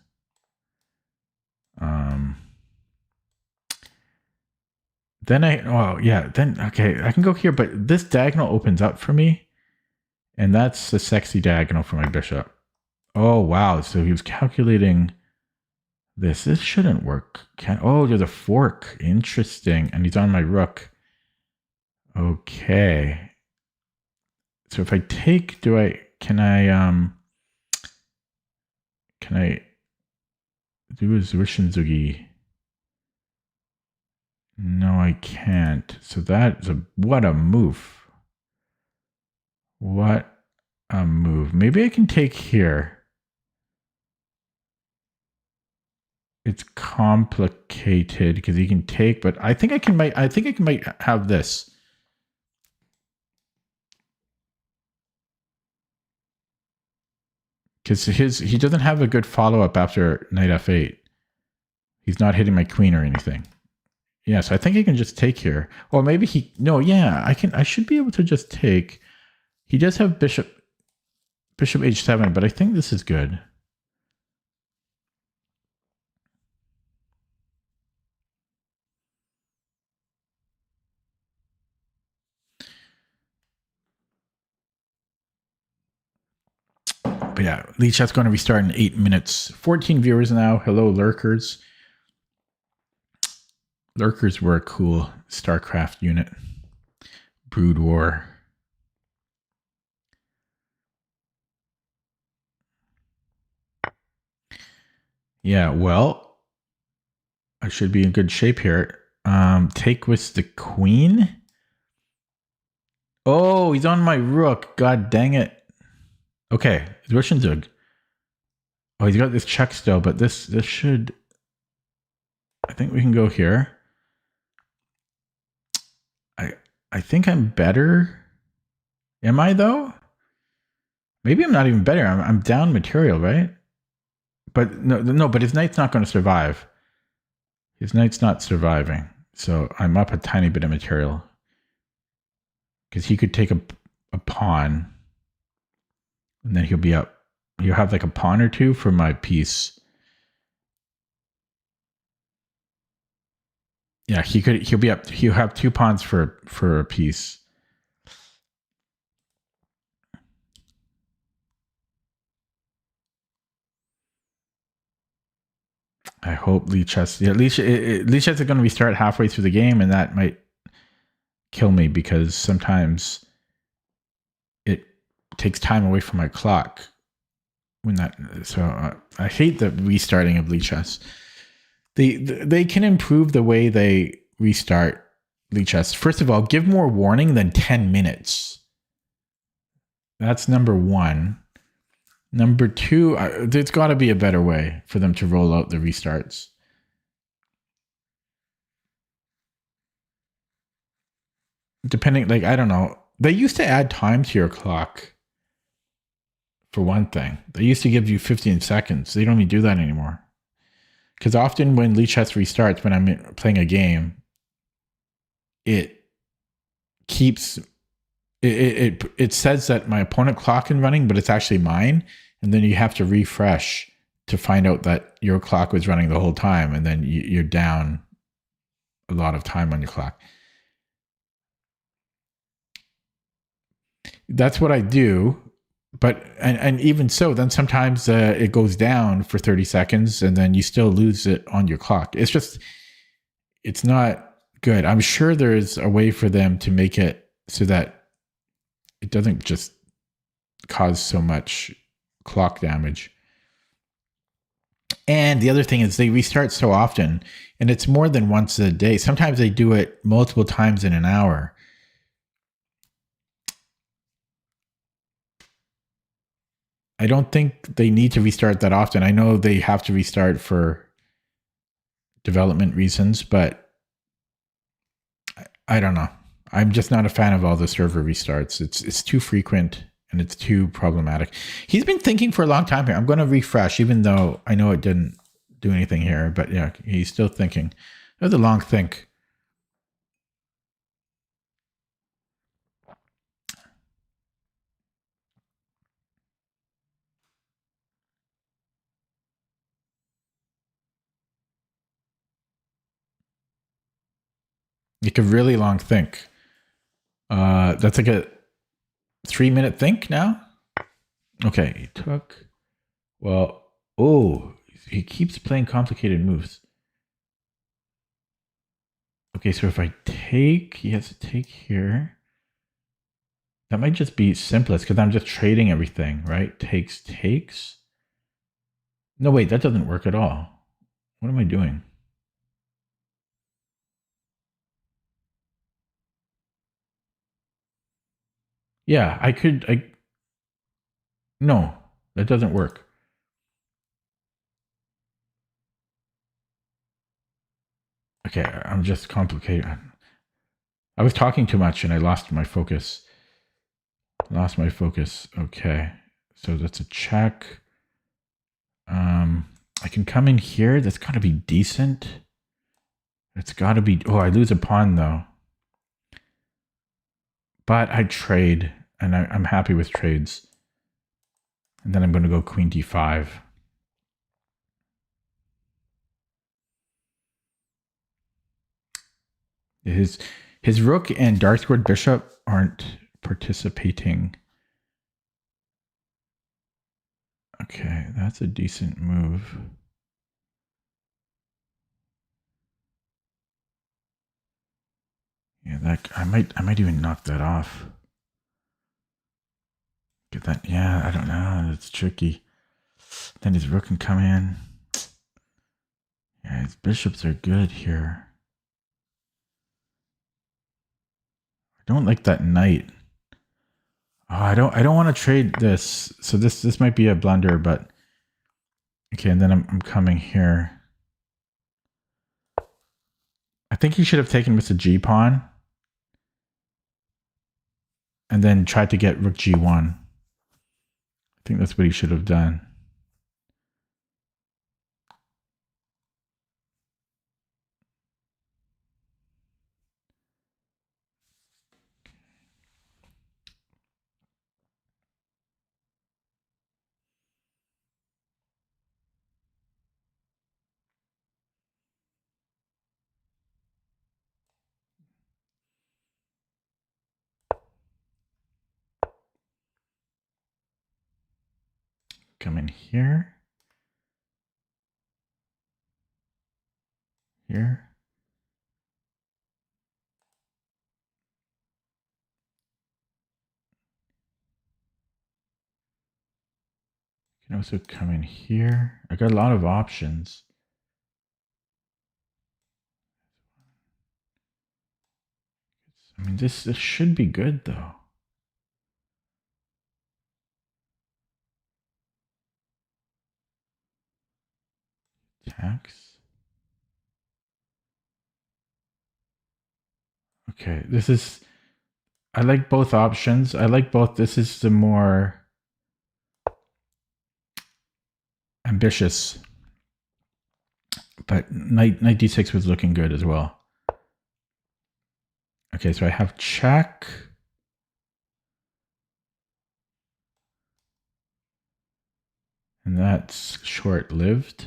Then okay, I can go here, but this diagonal opens up for me. And that's a sexy diagonal for my bishop. Oh, wow. So he was calculating this. This shouldn't work. Oh, there's a fork. Interesting. And he's on my rook. Okay. So if I take, can I do a Zwishinzugi? No, I can't. So that's what a move. What a move. Maybe I can take here. It's complicated because he can take, but I think I might have this. Because he doesn't have a good follow-up after knight f8. He's not hitting my queen or anything. Yeah, so I think he can just take here. Or maybe I should be able to just take. He does have bishop h7, but I think this is good. But yeah, Leech Chat's going to restart in 8 minutes. 14 viewers now. Hello, lurkers. Lurkers were a cool StarCraft unit. Brood War. Yeah, well, I should be in good shape here. Take with the queen. Oh, he's on my rook. God dang it. Okay, Zwishinzug. Oh, he's got this check still, but this should... I think we can go here. I think I'm better. Am I, though? Maybe I'm not even better. I'm down material, right? But no, but his knight's not going to survive. His knight's not surviving. So I'm up a tiny bit of material. Because he could take a pawn. And then he'll be up. He'll have like a pawn or two for my piece. Yeah, he'll be up. He'll have 2 pawns for a piece. I hope Lichess. Yeah, Lichess is going to restart halfway through the game, and that might kill me because sometimes it takes time away from my clock. I hate the restarting of Lichess. They can improve the way they restart Lichess. First of all, give more warning than 10 minutes. That's number one. Number two, there's got to be a better way for them to roll out the restarts. Depending, I don't know. They used to add time to your clock. For one thing, they used to give you 15 seconds. They don't even do that anymore. Because often when Lichess restarts, when I'm playing a game, it keeps it says that my opponent clock is running, but it's actually mine, and then you have to refresh to find out that your clock was running the whole time, and then you're down a lot of time on your clock. That's what I do. But and even so, then sometimes it goes down for 30 seconds and then you still lose it on your clock. It's not good. I'm sure there's a way for them to make it so that it doesn't just cause so much clock damage. And the other thing is they restart so often, and it's more than once a day. Sometimes they do it multiple times in an hour. I don't think they need to restart that often. I know they have to restart for development reasons, but I don't know. I'm just not a fan of all the server restarts. It's too frequent and it's too problematic. He's been thinking for a long time here. I'm going to refresh, even though I know it didn't do anything here. But yeah, he's still thinking. That was a long think. Like a really long think. That's like a 3-minute think now. Okay, he took. Well, oh, he keeps playing complicated moves. Okay, so if I take, he has to take here. That might just be simplest because I'm just trading everything, right? Takes. No, wait, that doesn't work at all. What am I doing? Yeah, no, that doesn't work. Okay, I'm just complicated. I was talking too much and I lost my focus. Okay, so that's a check. I can come in here. That's got to be decent. It's got to be. Oh, I lose a pawn though. But I trade, and I'm happy with trades. And then I'm going to go queen d5. His rook and dark squared bishop aren't participating. Okay, that's a decent move. Yeah, that I might even knock that off. Get that? Yeah, I don't know. It's tricky. Then his rook can come in. Yeah, his bishops are good here. I don't like that knight. Oh, I don't want to trade this. So this might be a blunder, but okay. And then I'm coming here. I think he should have taken with the G pawn, and then tried to get rook G1. I think that's what he should have done. Come in here. Here. You can also come in here. I got a lot of options. I mean, this should be good though. Tax. Okay, this is. I like both options. I like both. This is the more ambitious, but knight d6 was looking good as well. Okay, so I have check. And that's short-lived.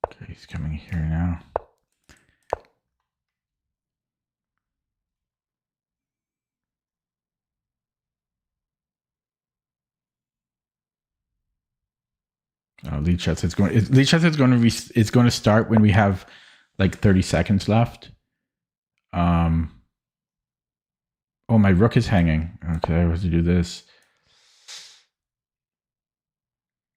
Okay, he's coming here now. Lead chess is going. Lead chess is going to be. It's going to start when we have like 30 seconds left. Oh, my rook is hanging. Okay, I have to do this.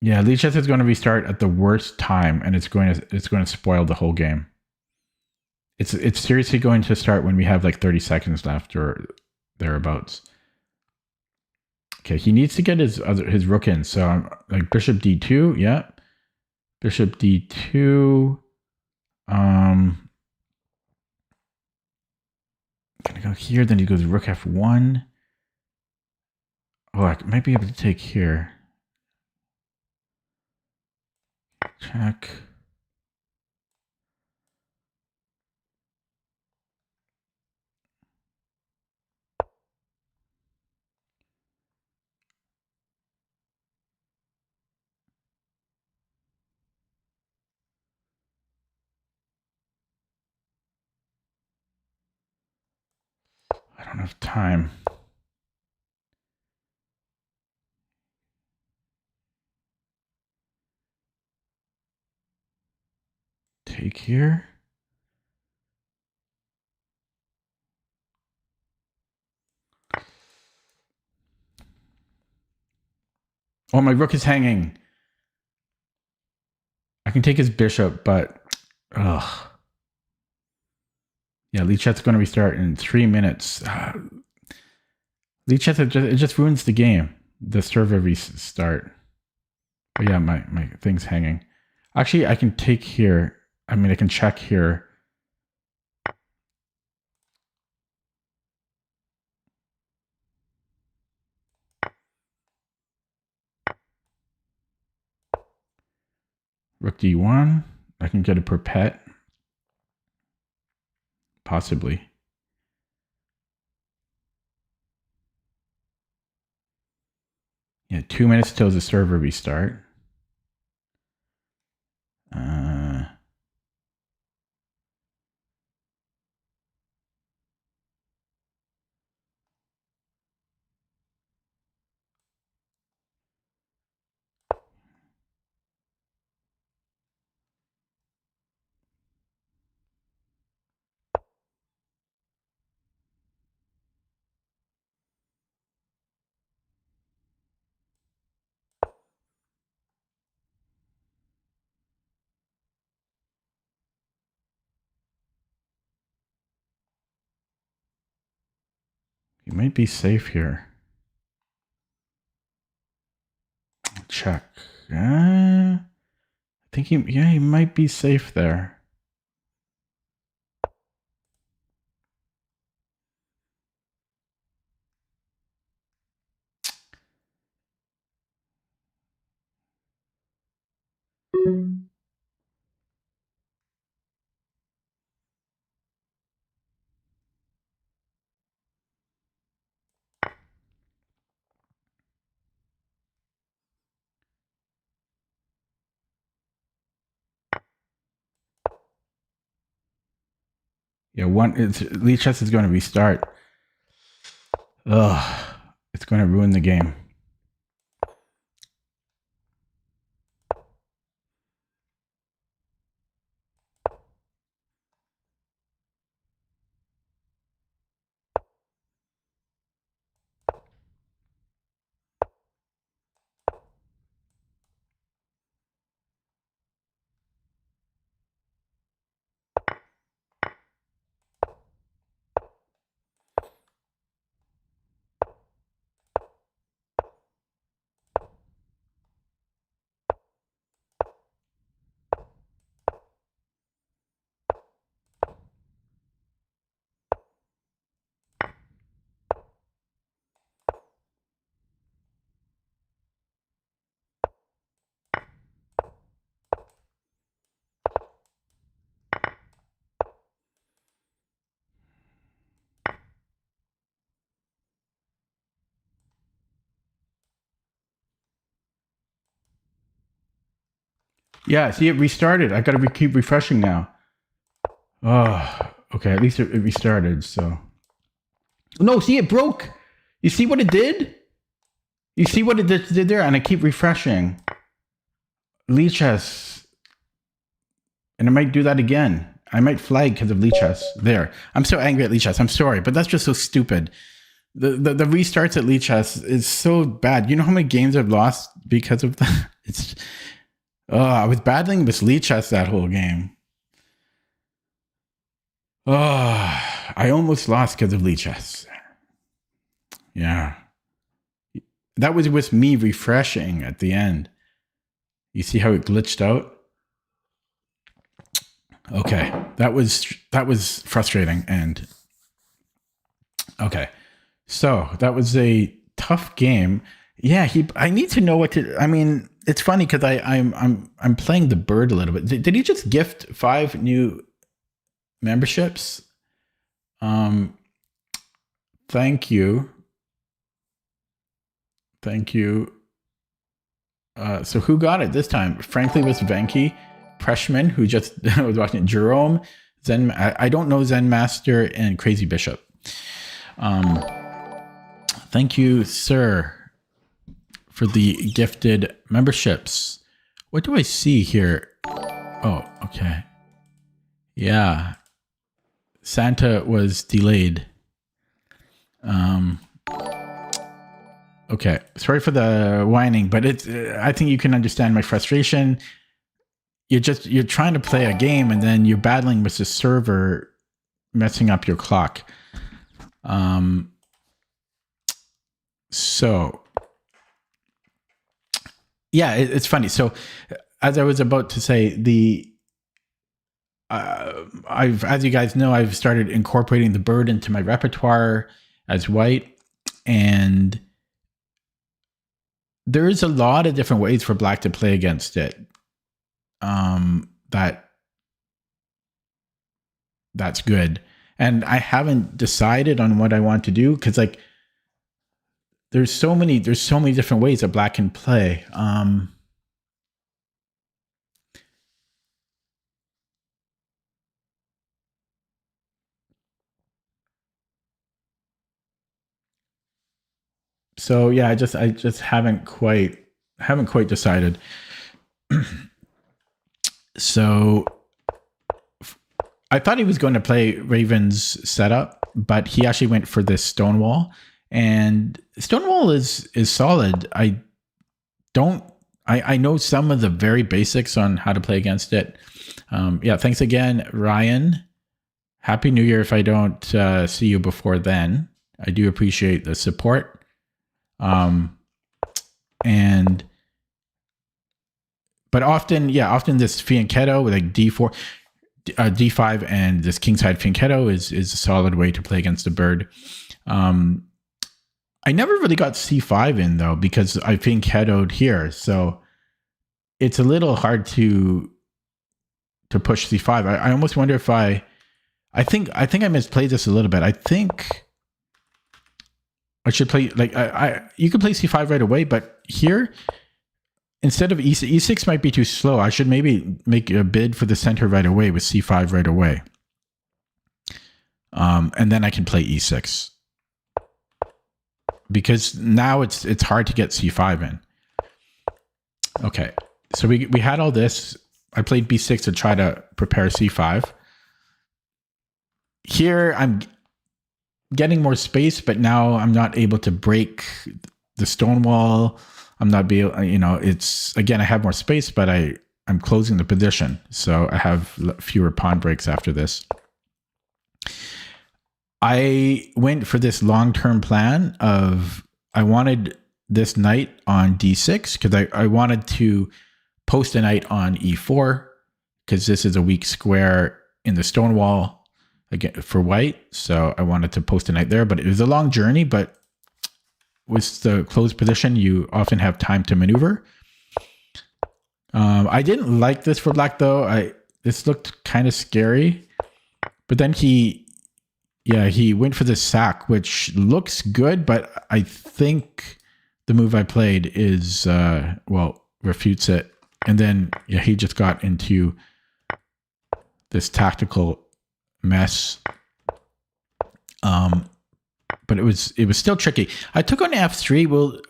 Yeah, lead chess is going to restart at the worst time, and it's going to spoil the whole game. It's seriously going to start when we have like 30 seconds left or thereabouts. Okay, he needs to get his rook in. So I'm like bishop d2. Yeah, bishop d2. Gonna go here. Then he goes rook f1. Oh, I might be able to take here. Check. I don't have time. Take here. Oh, my rook is hanging. I can take his bishop, but ugh. Yeah, lead chess is going to restart in 3 minutes. Lead chess, it just ruins the game. The server restart. But yeah, my thing's hanging. Actually, I can take here. I mean, I can check here. Rook d1. I can get a perpet. Possibly. Yeah, 2 minutes till the server restart. You might be safe here. Check. I think he might be safe there. Yeah, lead chess is going to restart. Ugh, it's going to ruin the game. Yeah, see, it restarted. I got to keep refreshing now. Oh, okay. At least it restarted. So, no, see, it broke. You see what it did? You see what it did there? And I keep refreshing. Lichess. And I might do that again. I might flag because of Lichess. There. I'm so angry at Lichess. I'm sorry, but that's just so stupid. The restarts at Lichess is so bad. You know how many games I've lost because of that? It's I was battling with Lichess that whole game. I almost lost because of Lichess. Yeah. That was with me refreshing at the end. You see how it glitched out? Okay. That was frustrating. And okay. So that was a tough game. Yeah, I need to know what to. I mean, it's funny because I'm playing the bird a little bit. Did he just gift 5 new memberships? Thank you. So who got it this time? Frankly, was Venki, Preshman, who just was watching it, Jerome, Zen. I don't know Zen Master and Crazy Bishop. Thank you, sir, for the gifted memberships. What do I see here? Oh, okay. Yeah. Santa was delayed. Okay. Sorry for the whining, but I think you can understand my frustration. You're trying to play a game and then you're battling with the server messing up your clock. So yeah, it's funny. So as I was about to say, as you guys know, I've started incorporating the bird into my repertoire as white, and there is a lot of different ways for black to play against it. That's good. And I haven't decided on what I want to do because like there's so many different ways that black can play. So yeah, I just haven't quite decided. So I thought he was going to play Raven's setup, but he actually went for this Stonewall, and Stonewall is solid. I know some of the very basics on how to play against it. Yeah, thanks again, Ryan. Happy New Year if I don't see you before then. I do appreciate the support. But often this fianchetto with like D4, D5 and this kingside fianchetto is a solid way to play against the bird. I never really got C5 in though because I fianchettoed here, so it's a little hard to push C5. I almost wonder if I think I misplayed this a little bit. I think I should play like you could play C5 right away, but here instead of E6 might be too slow. I should maybe make a bid for the center right away with C5 right away. And then I can play E6. Because now it's hard to get C5 in. Okay. So we had all this. I played B6 to try to prepare C5. Here I'm getting more space, but now I'm not able to break the Stonewall. I'm not it's again, I have more space, but I'm closing the position. So I have fewer pawn breaks after this. I went for this long-term plan of I wanted this knight on D6 because I wanted to post a knight on E4 because this is a weak square in the Stonewall again for white. So I wanted to post a knight there, but it was a long journey, but with the closed position, you often have time to maneuver. I didn't like this for black though. This looked kind of scary, but then he went for the sack, which looks good, but I think the move I played is refutes it. And then yeah, he just got into this tactical mess. But it was still tricky. I took on f3. Well,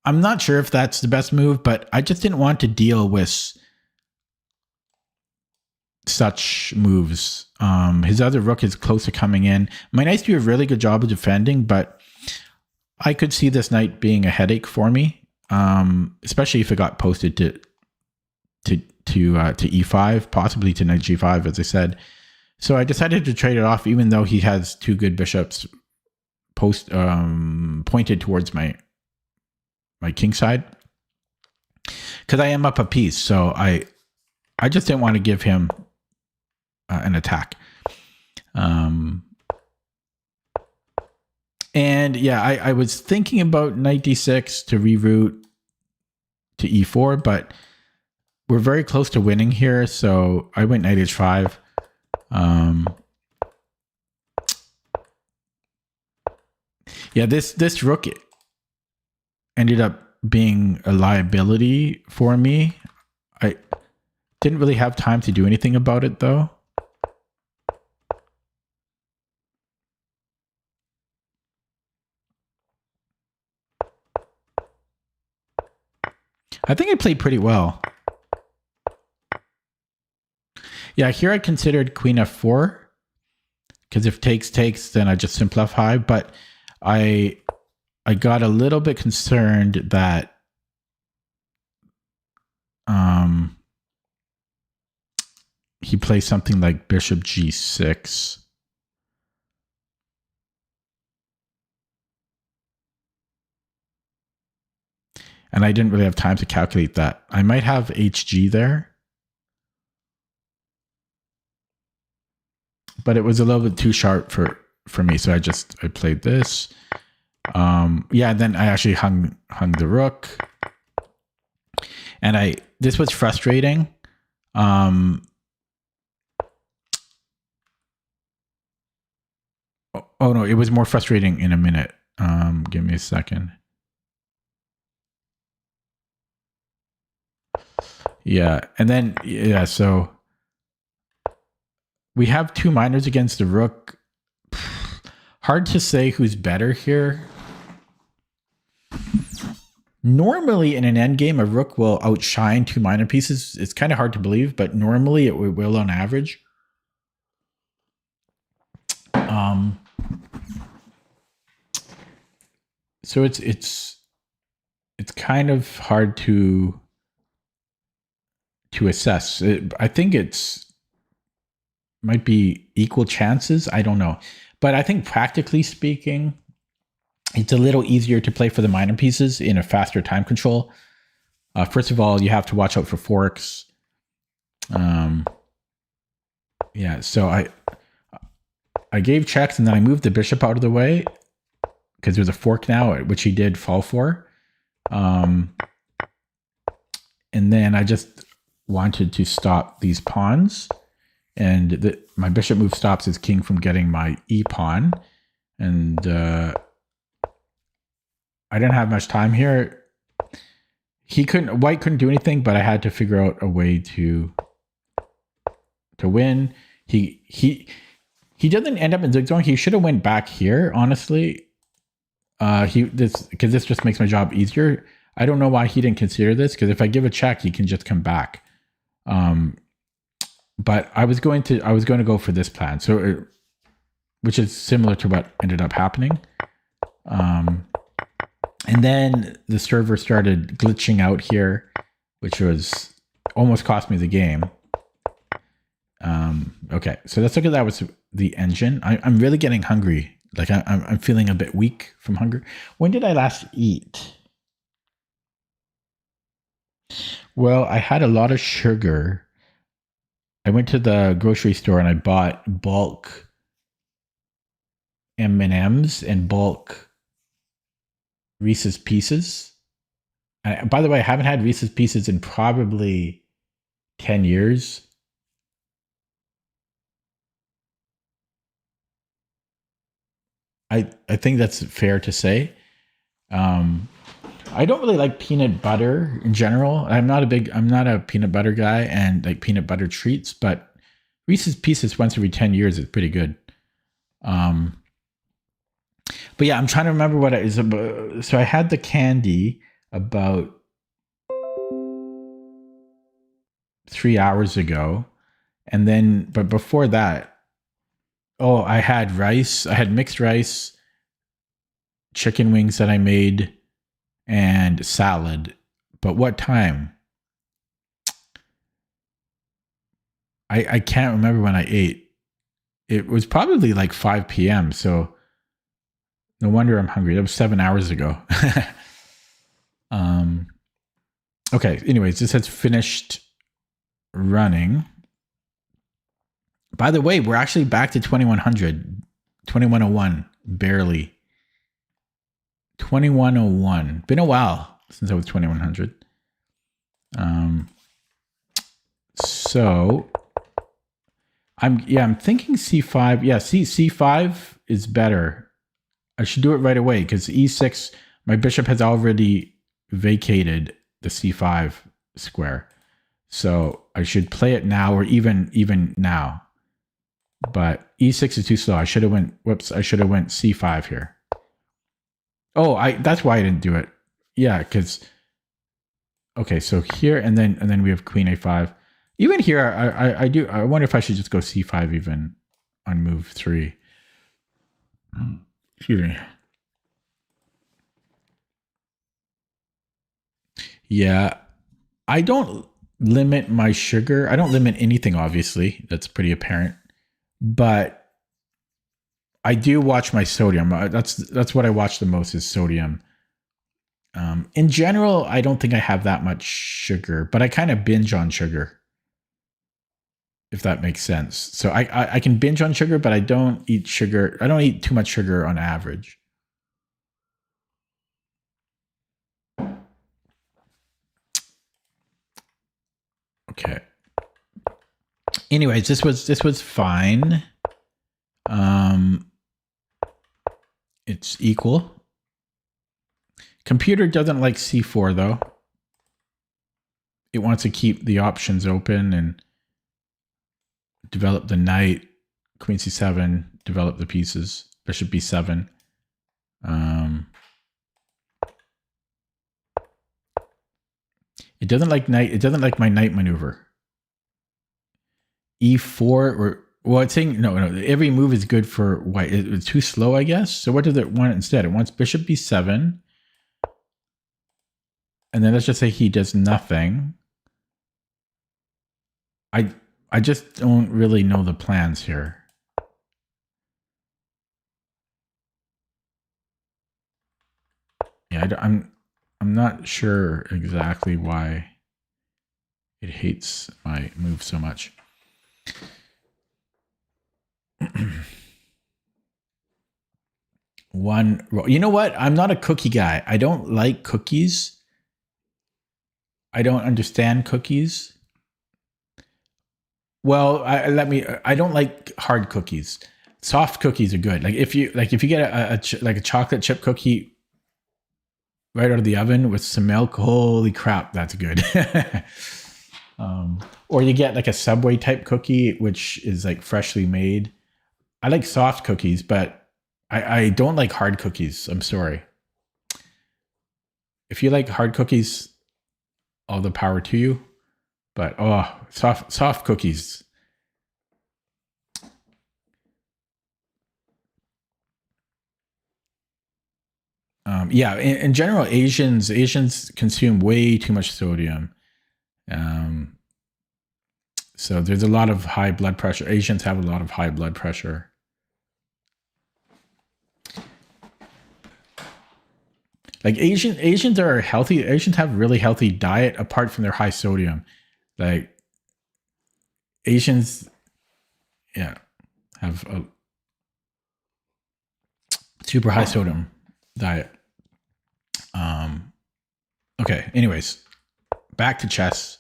I'm not sure if that's the best move, but I just didn't want to deal with such moves. His other rook is close to coming in. My knights do a really good job of defending, but I could see this knight being a headache for me, especially if it got posted to e5, possibly to knight g5, as I said. So I decided to trade it off, even though he has two good bishops pointed towards my king side, because I am up a piece. So I just didn't want to give him an attack. And yeah, I was thinking about knight d6 to reroute to e4, but we're very close to winning here, so I went knight h5. Yeah, this rook ended up being a liability for me. I didn't really have time to do anything about it, though. I think I played pretty well. Yeah, here I considered queen f4, because if takes, then I just simplify. But I got a little bit concerned that he plays something like bishop g6. And I didn't really have time to calculate that. I might have hg there, but it was a little bit too sharp for me, so I played this. Yeah, and then I actually hung the rook, and this was frustrating. Oh no, it was more frustrating in a minute. Give me a second. Yeah, and then yeah, so we have two minors against the rook. Hard to say who's better here. Normally in an endgame, a rook will outshine two minor pieces. It's kind of hard to believe, but normally it will on average. So it's kind of hard to assess. I think it's might be equal chances. I don't know, but I think practically speaking, it's a little easier to play for the minor pieces in a faster time control. First of all, you have to watch out for forks. Yeah, so I gave checks and then I moved the bishop out of the way because there's a fork now, which he did fall for. And then I just wanted to stop these pawns, and my bishop move stops his king from getting my e pawn, and I didn't have much time here. White couldn't do anything, but I had to figure out a way to win. He doesn't end up in zigzag. He should have went back here, honestly. Because this just makes my job easier. I don't know why he didn't consider this, because if I give a check, he can just come back. But I was going to go for this plan, which is similar to what ended up happening. And then the server started glitching out here, which was almost cost me the game. Okay, so let's look at that with the engine. I'm really getting hungry. Like I'm feeling a bit weak from hunger. When did I last eat? Well, I had a lot of sugar. I went to the grocery store and I bought bulk M&Ms and bulk Reese's Pieces. By the way, I haven't had Reese's Pieces in probably 10 years. I think that's fair to say. I don't really like peanut butter in general. I'm not a peanut butter guy and like peanut butter treats, but Reese's Pieces once every 10 years is pretty good. But yeah, I'm trying to remember what it is about. So I had the candy about 3 hours ago. And then, but before that, oh, I had rice. I had mixed rice, chicken wings that I made, and salad. But what time? I can't remember when I ate. It was probably like 5 p.m. So no wonder I'm hungry. That was 7 hours ago. Okay. Anyways, this has finished running. By the way, we're actually back to 2100, 2101, barely. 2101. Been a while since I was 2100. So I'm thinking C5. Yeah, C5 is better. I should do it right away because E6, my bishop has already vacated the C5 square. So I should play it now or even now. But E6 is too slow. I should have went C5 here. Oh, that's why I didn't do it. Yeah, because okay, so here and then we have Queen A5. Even here, I wonder if I should just go C5 even on move 3. Excuse me. Yeah, I don't limit my sugar. I don't limit anything, obviously. That's pretty apparent. But I do watch my sodium. That's what I watch the most is sodium. In general, I don't think I have that much sugar, but I kind of binge on sugar, if that makes sense. So I can binge on sugar, but I don't eat sugar. I don't eat too much sugar on average. Okay. Anyways, this was fine. It's equal. Computer doesn't like C4 though. It wants to keep the options open and develop the knight, Queen C7, develop the pieces, Bishop B7. It doesn't like knight. It doesn't like my knight maneuver. E4 or well, it's saying no. Every move is good for white. It's too slow, I guess. So what does it want instead? It wants Bishop B7, and then let's just say he does nothing. I just don't really know the plans here. Yeah, I'm not sure exactly why it hates my move so much. You know what? I'm not a cookie guy. I don't like cookies. I don't understand cookies. Well, I don't like hard cookies. Soft cookies are good. Like if you get a chocolate chip cookie right out of the oven with some milk, holy crap, that's good. Or you get like a Subway type cookie, which is like freshly made. I like soft cookies, but I don't like hard cookies. I'm sorry. If you like hard cookies, all the power to you. But soft cookies. Yeah, in general, Asians consume way too much sodium. So there's a lot of high blood pressure. Asians have a lot of high blood pressure. Like Asians are healthy. Asians have really healthy diet apart from their high sodium. Like Asians, yeah, have a super high sodium diet. Okay. Anyways, back to chess.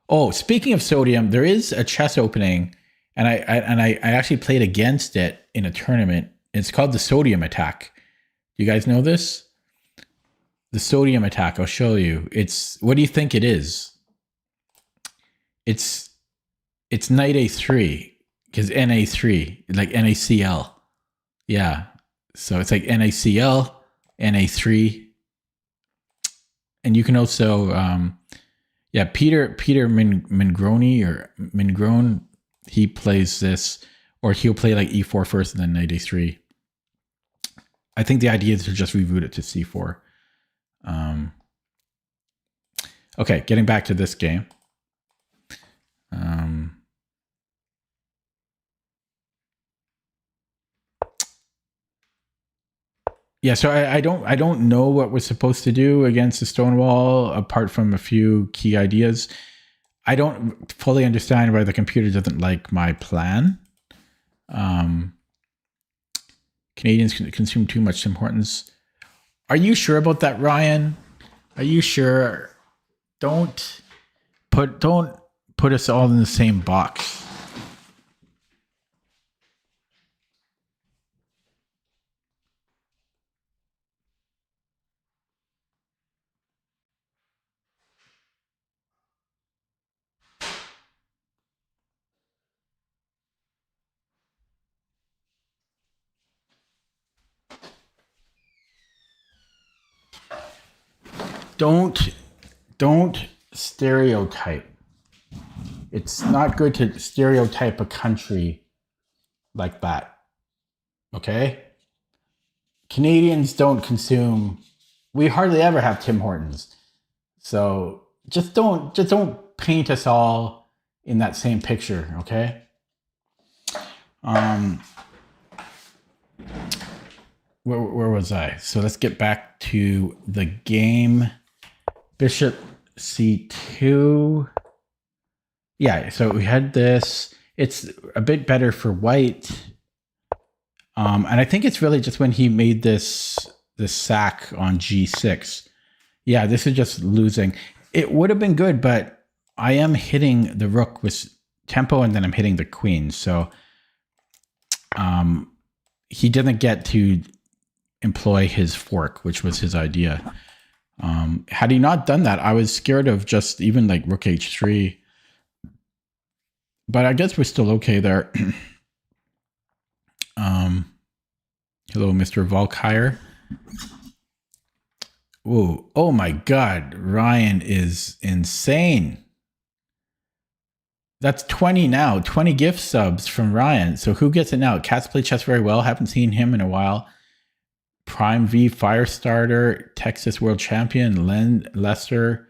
Oh, speaking of sodium, there is a chess opening, and I actually played against it in a tournament. It's called the Sodium Attack. You guys know this? the sodium attack. I'll show you. What do you think it is? It's knight a3 because na3 like NaCl. Yeah, so it's like NaCl, Na3, and you can also Peter Mingrone or Mingrone, he plays this, or he'll play like e4 first and then knight a3. I think the idea is to just reboot it to c4. Okay, getting back to this game. Yeah, so I don't know what we're supposed to do against the stone wall apart from a few key ideas. I don't fully understand why the computer doesn't like my plan. Canadians consume too much Tim Hortons. Are you sure about that, Ryan? Are you sure? Don't put us all in the same box. Don't stereotype. It's not good to stereotype a country like that. Okay? Canadians don't consume. We hardly ever have Tim Hortons. So just don't paint us all in that same picture, okay? Where was I? So let's get back to the game. Bishop c2. Yeah, so we had this. It's a bit better for white. And I think it's really just when he made this sack on g6. Yeah, this is just losing. It would have been good, but I am hitting the rook with tempo and then I'm hitting the queen. So he didn't get to employ his fork, which was his idea. Had he not done that, I was scared of just even like rook h3. But I guess we're still okay there. Hello, Mr. Volkire. Whoa. Oh my God. Ryan is insane. That's 20 now. 20 gift subs from Ryan. So who gets it now? Cats play chess very well. Haven't seen him in a while. Prime V Firestarter, Texas World Champion, Len Lester,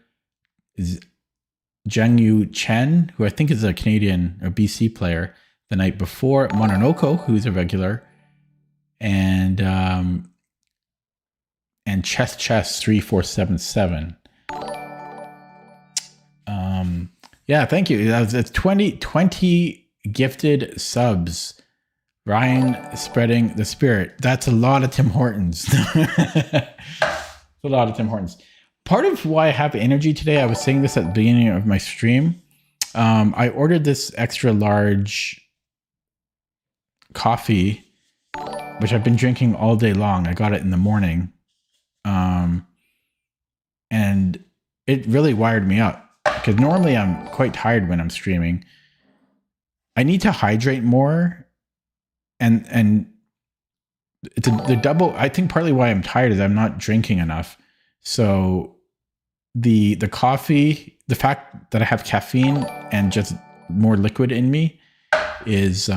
Zhengyu Chen, who I think is a Canadian or BC player, the night before, Mononoko, who's a regular, and Chess 3477. Yeah, thank you. That's 20 gifted subs. Ryan spreading the spirit. That's a lot of Tim Hortons. A lot of Tim Hortons. Part of why I have energy today, I was saying this at the beginning of my stream. I ordered this extra large coffee, which I've been drinking all day long. I got it in the morning. And it really wired me up because normally I'm quite tired when I'm streaming. I need to hydrate more. And it's the double. I think partly why I'm tired is I'm not drinking enough. So the coffee, the fact that I have caffeine and just more liquid in me is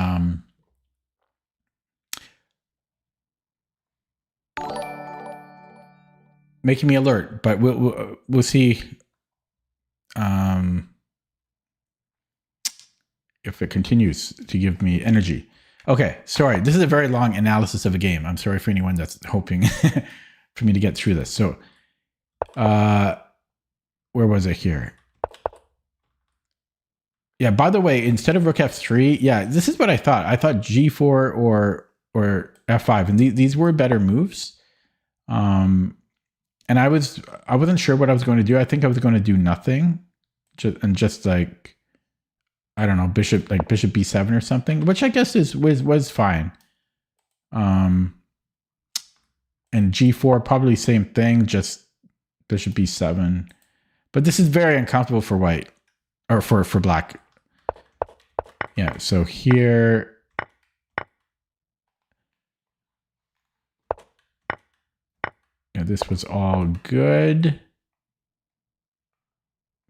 making me alert. But we'll see if it continues to give me energy. Okay, sorry. This is a very long analysis of a game. I'm sorry for anyone that's hoping for me to get through this. So, where was I here? Yeah, by the way, instead of rook f3, yeah, this is what I thought. I thought g4 or f5, and these were better moves. And I wasn't sure what I was going to do. I think I was going to do nothing, just like, I don't know, bishop b7 or something, which I guess was fine. And g4 probably same thing, just Bishop b7. But this is very uncomfortable for white, or for black. Yeah, so here, yeah, this was all good.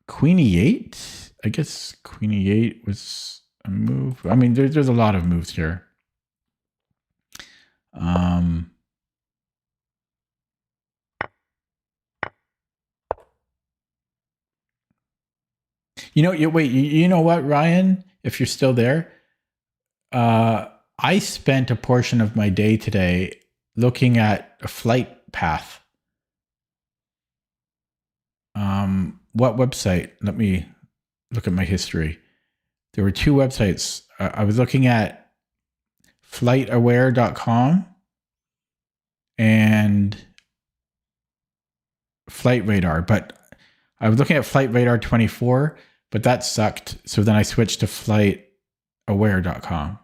Queen e8? I guess queen e8 was a move. I mean, there's a lot of moves here. You know, you know what, Ryan? If you're still there, I spent a portion of my day today looking at a flight path. What website? Let me look at my history. There were two websites. I was looking at flightaware.com and Flight Radar, but I was looking at Flight Radar 24, but that sucked. So then I switched to flightaware.com.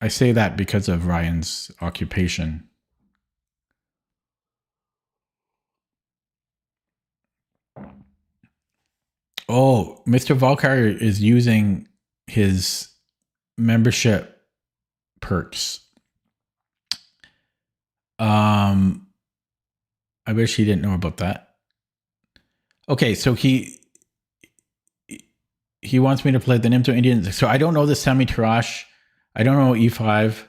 I say that because of Ryan's occupation. Oh, Mr. Volkar is using his membership perks. I wish he didn't know about that. Okay, so he wants me to play the Nimzo Indian. So I don't know the semi-Tarrasch. I don't know E5.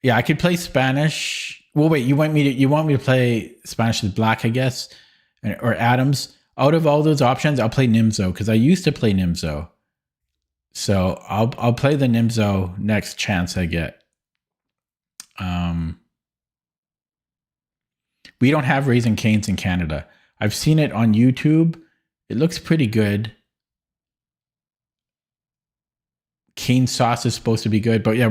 Yeah, I could play Spanish. Well, wait, you want me to play Spanish with black, I guess, or Adams. Out of all those options, I'll play Nimzo because I used to play Nimzo. So I'll play the Nimzo next chance I get. We don't have Raising Cane's in Canada. I've seen it on YouTube. It looks pretty good. Cane sauce is supposed to be good, but yeah,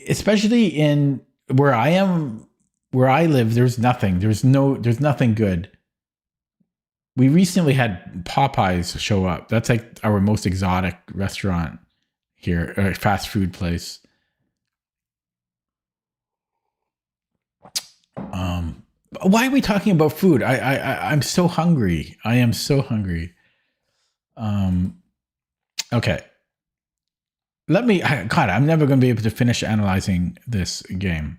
especially in where I live, there's nothing. There's nothing good. We recently had Popeyes show up. That's like our most exotic restaurant here, a fast food place. Why are we talking about food? I'm so hungry. I am so hungry. Okay. God, I'm never going to be able to finish analyzing this game.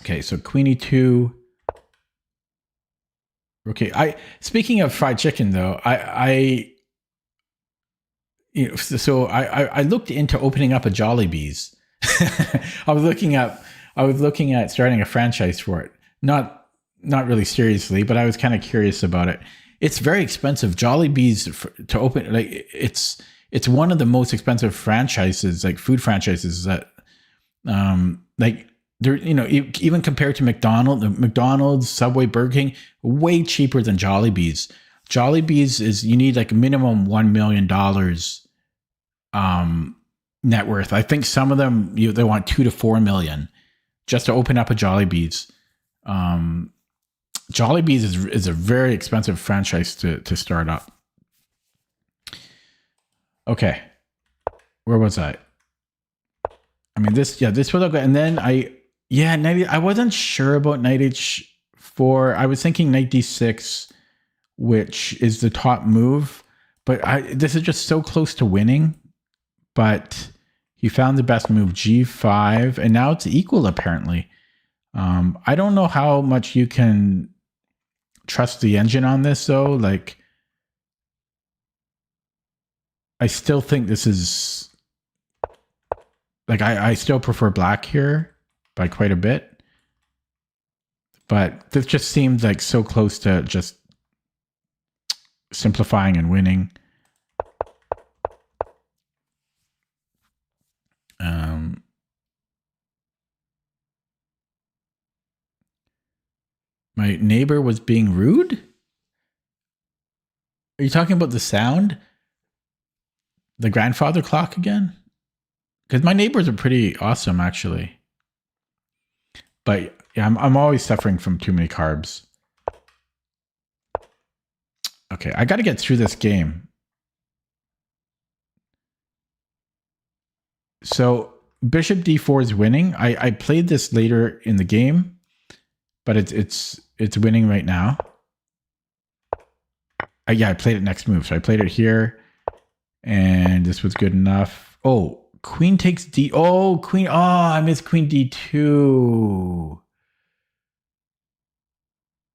Okay, so Queen E2. Okay, speaking of fried chicken though, I looked into opening up a Jollibee's. I was looking at starting a franchise for it. Not really seriously, but I was kind of curious about it. It's very expensive. Jollibee's to open, like it's one of the most expensive franchises, like food franchises that, like there, even compared to McDonald's, Subway, Burger King, way cheaper than Jollibee's. Jollibee's is, you need like a minimum $1 million net worth. I think some of them they want 2 to 4 million just to open up a Jollibee's. Jollibee's is a very expensive franchise to start up. Okay, where was I? I mean, this was okay. And then I wasn't sure about knight h4. I was thinking knight d6, which is the top move, but this is just so close to winning. But he found the best move, g5, and now it's equal apparently. I don't know how much you can trust the engine on this though. Like, I still think this is, like, I still prefer black here by quite a bit. But this just seems like so close to just simplifying and winning. My neighbor was being rude? Are you talking about the sound? The grandfather clock again? Because my neighbors are pretty awesome, actually. But yeah, I'm always suffering from too many carbs. Okay, I got to get through this game. So Bishop d4 is winning. I played this later in the game, but it's winning right now. Yeah, I played it next move. So I played it here, and this was good enough. Oh, queen takes D. Oh, queen. Oh, I missed queen D2.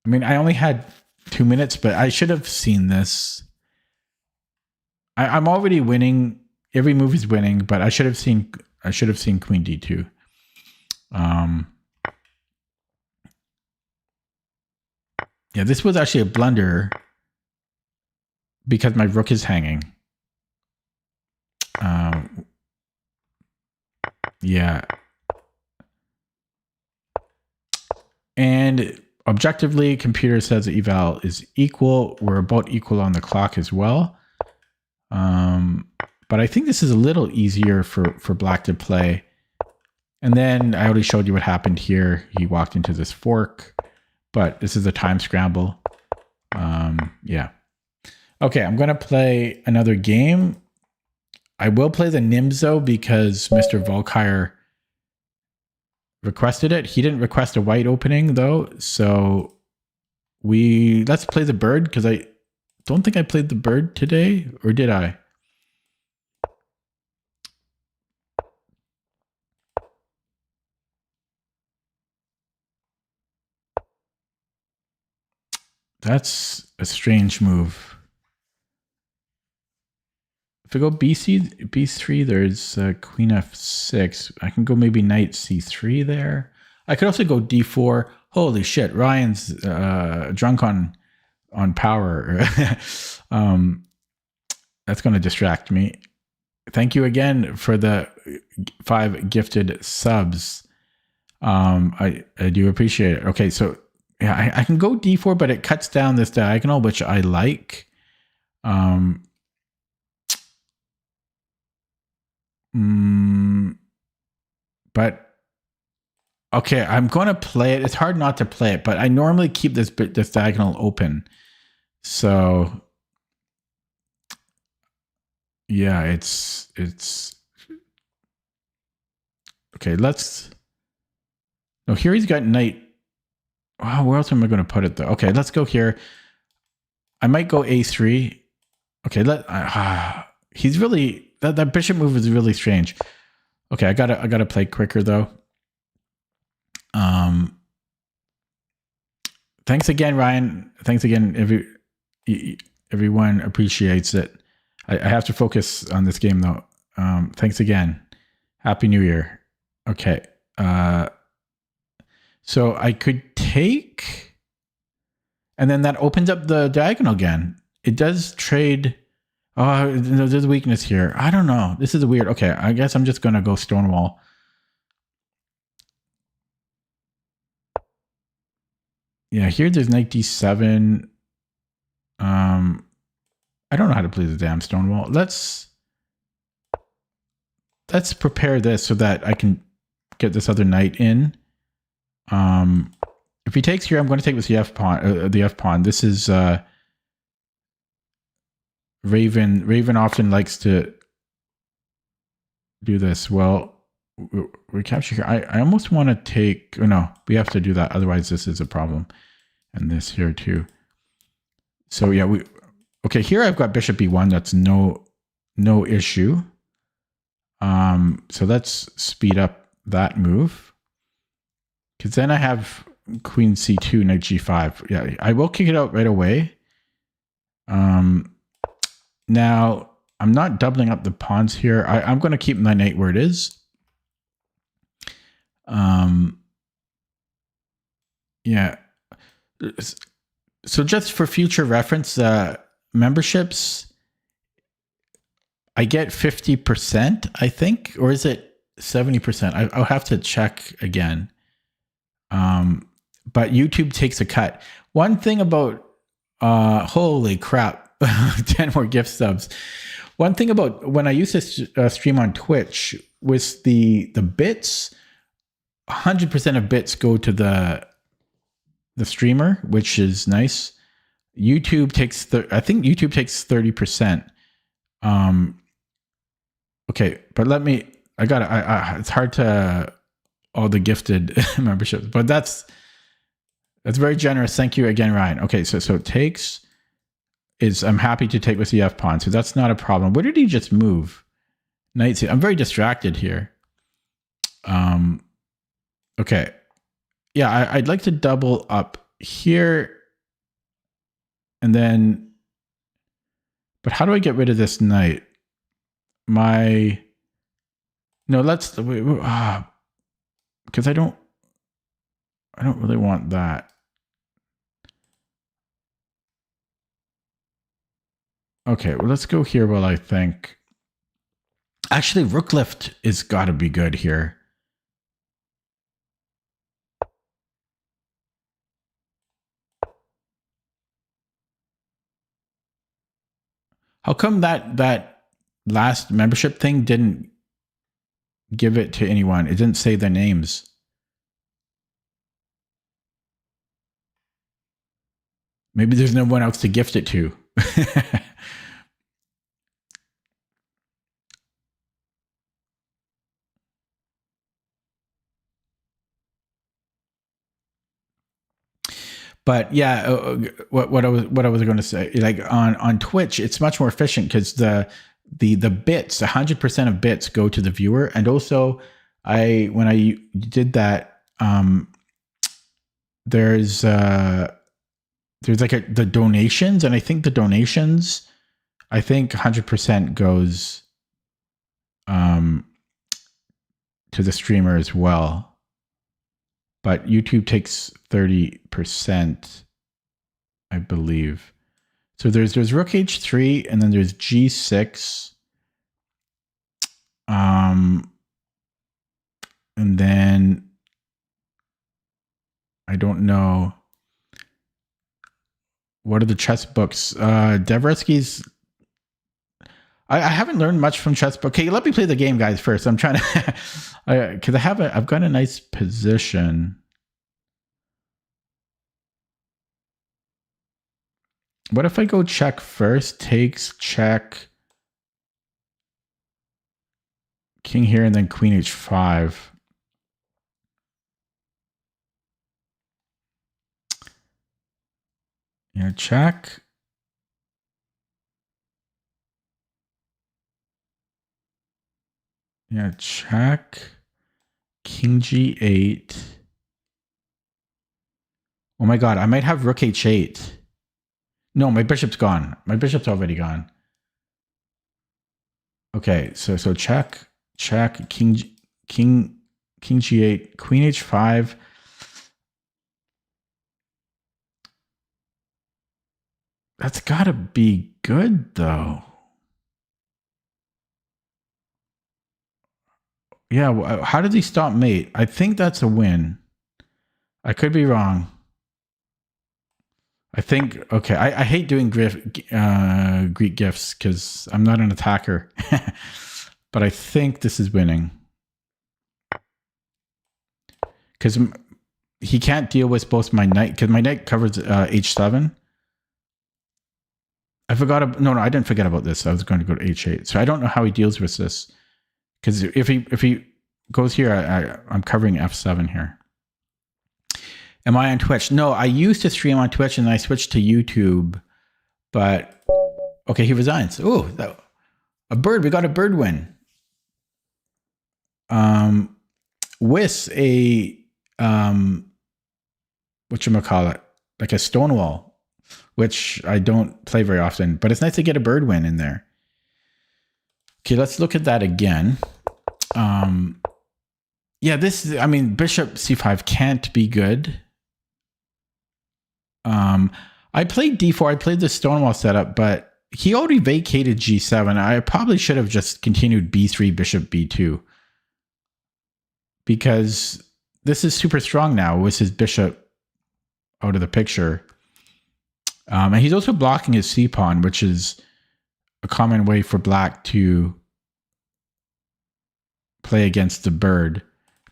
I mean, I only had 2 minutes, but I should have seen this. I'm already winning. Every move is winning, but I should have seen queen D2. Yeah, this was actually a blunder because my rook is hanging. Yeah. And objectively, computer says the eval is equal. We're about equal on the clock as well. But I think this is a little easier for black to play. And then I already showed you what happened here. He walked into this fork, but this is a time scramble. Yeah. Okay, I'm going to play another game. I will play the Nims though, because Mr. Volkire requested it. He didn't request a white opening though. So let's play the bird, because I don't think I played the bird today, or did I? That's a strange move. If I go B3, there's queen F6. I can go maybe knight C3 there. I could also go D4. Holy shit, Ryan's drunk on power. That's going to distract me. Thank you again for the 5 gifted subs. I do appreciate it. Okay, so yeah, I can go D4, but it cuts down this diagonal, which I like. But okay, I'm going to play it. It's hard not to play it, but I normally keep this diagonal open. So yeah, it's okay. No, here he's got knight. Oh, where else am I going to put it though? Okay, let's go here. I might go A3. Okay, he's really that bishop move is really strange. Okay, I gotta play quicker though. Thanks again, Ryan. Thanks again. Everyone appreciates it. I have to focus on this game though. Thanks again. Happy New Year. Okay. So I could take, and then that opens up the diagonal again. It does trade. Oh, there's a weakness here. I don't know. This is weird. Okay, I guess I'm just going to go Stonewall. Yeah, here there's knight D7. I don't know how to play the damn Stonewall. Let's prepare this so that I can get this other knight in. If he takes here, I'm going to take with the F pawn. This is Raven. Raven often likes to do this. Well, we capture here. I almost want to take. Oh no, we have to do that. Otherwise, this is a problem. And this here too. So yeah, okay. Here I've got bishop B1. That's no issue. So let's speed up that move, because then I have queen C2, knight G5. Yeah, I will kick it out right away. Now I'm not doubling up the pawns here. I'm going to keep my knight where it is. Yeah. So just for future reference, memberships, I get 50%, I think, or is it 70%? I'll have to check again. But YouTube takes a cut. One thing about, holy crap, 10 more gift subs. One thing about when I used to stream on Twitch was the bits, 100% of bits go to the streamer, which is nice. YouTube takes, I think YouTube takes 30%. Okay, but it's hard to all the gifted memberships, but that's That's very generous. Thank you again, Ryan. Okay, so it takes is I'm happy to take with the F pawn, so that's not a problem. Where did he just move? Knight C. I'm very distracted here. Okay. Yeah, I'd like to double up here. And then, but how do I get rid of this knight? No, let's, because I don't really want that. Okay, well, let's go here while I think. Actually, rook lift is got to be good here. How come that last membership thing didn't give it to anyone? It didn't say their names. Maybe there's no one else to gift it to. But yeah, what I was going to say, like on Twitch, it's much more efficient because the bits, 100% of bits go to the viewer, and also when I did that, there's like the donations, and I think the donations, 100% goes to the streamer as well. But YouTube takes 30%, I believe. So there's rook h3, and then there's g6. And then I don't know. What are the chess books? Devretsky's. I haven't learned much from chess book. Okay, let me play the game, guys, first. I'm trying to, because I've got a nice position. What if I go check first? Takes, check. King here, and then queen h5. Yeah, check. Yeah, check. King g8. Oh my god, I might have rook h8. No, my bishop's gone. My bishop's already gone. Okay, so check, king g8, queen h5. That's got to be good though. Yeah, how did he stop mate? I think that's a win. I could be wrong. I think, okay, I hate doing Greek gifts because I'm not an attacker. But I think this is winning. Because he can't deal with both my knight, because my knight covers h7. I forgot, no, I didn't forget about this. I was going to go to h8. So I don't know how he deals with this. Because if he goes here, I'm covering f7 here. Am I on Twitch? No, I used to stream on Twitch and I switched to YouTube. But, okay, he resigns. Oh, a bird. We got a bird win. With a, whatchamacallit, like a Stonewall, which I don't play very often. But it's nice to get a bird win in there. Okay, let's look at that again. Yeah, bishop c5 can't be good. I played d4. I played the Stonewall setup, but he already vacated g7. I probably should have just continued b3, bishop b2. Because this is super strong now with his bishop out of the picture. And he's also blocking his c-pawn, which is a common way for black to play against the bird.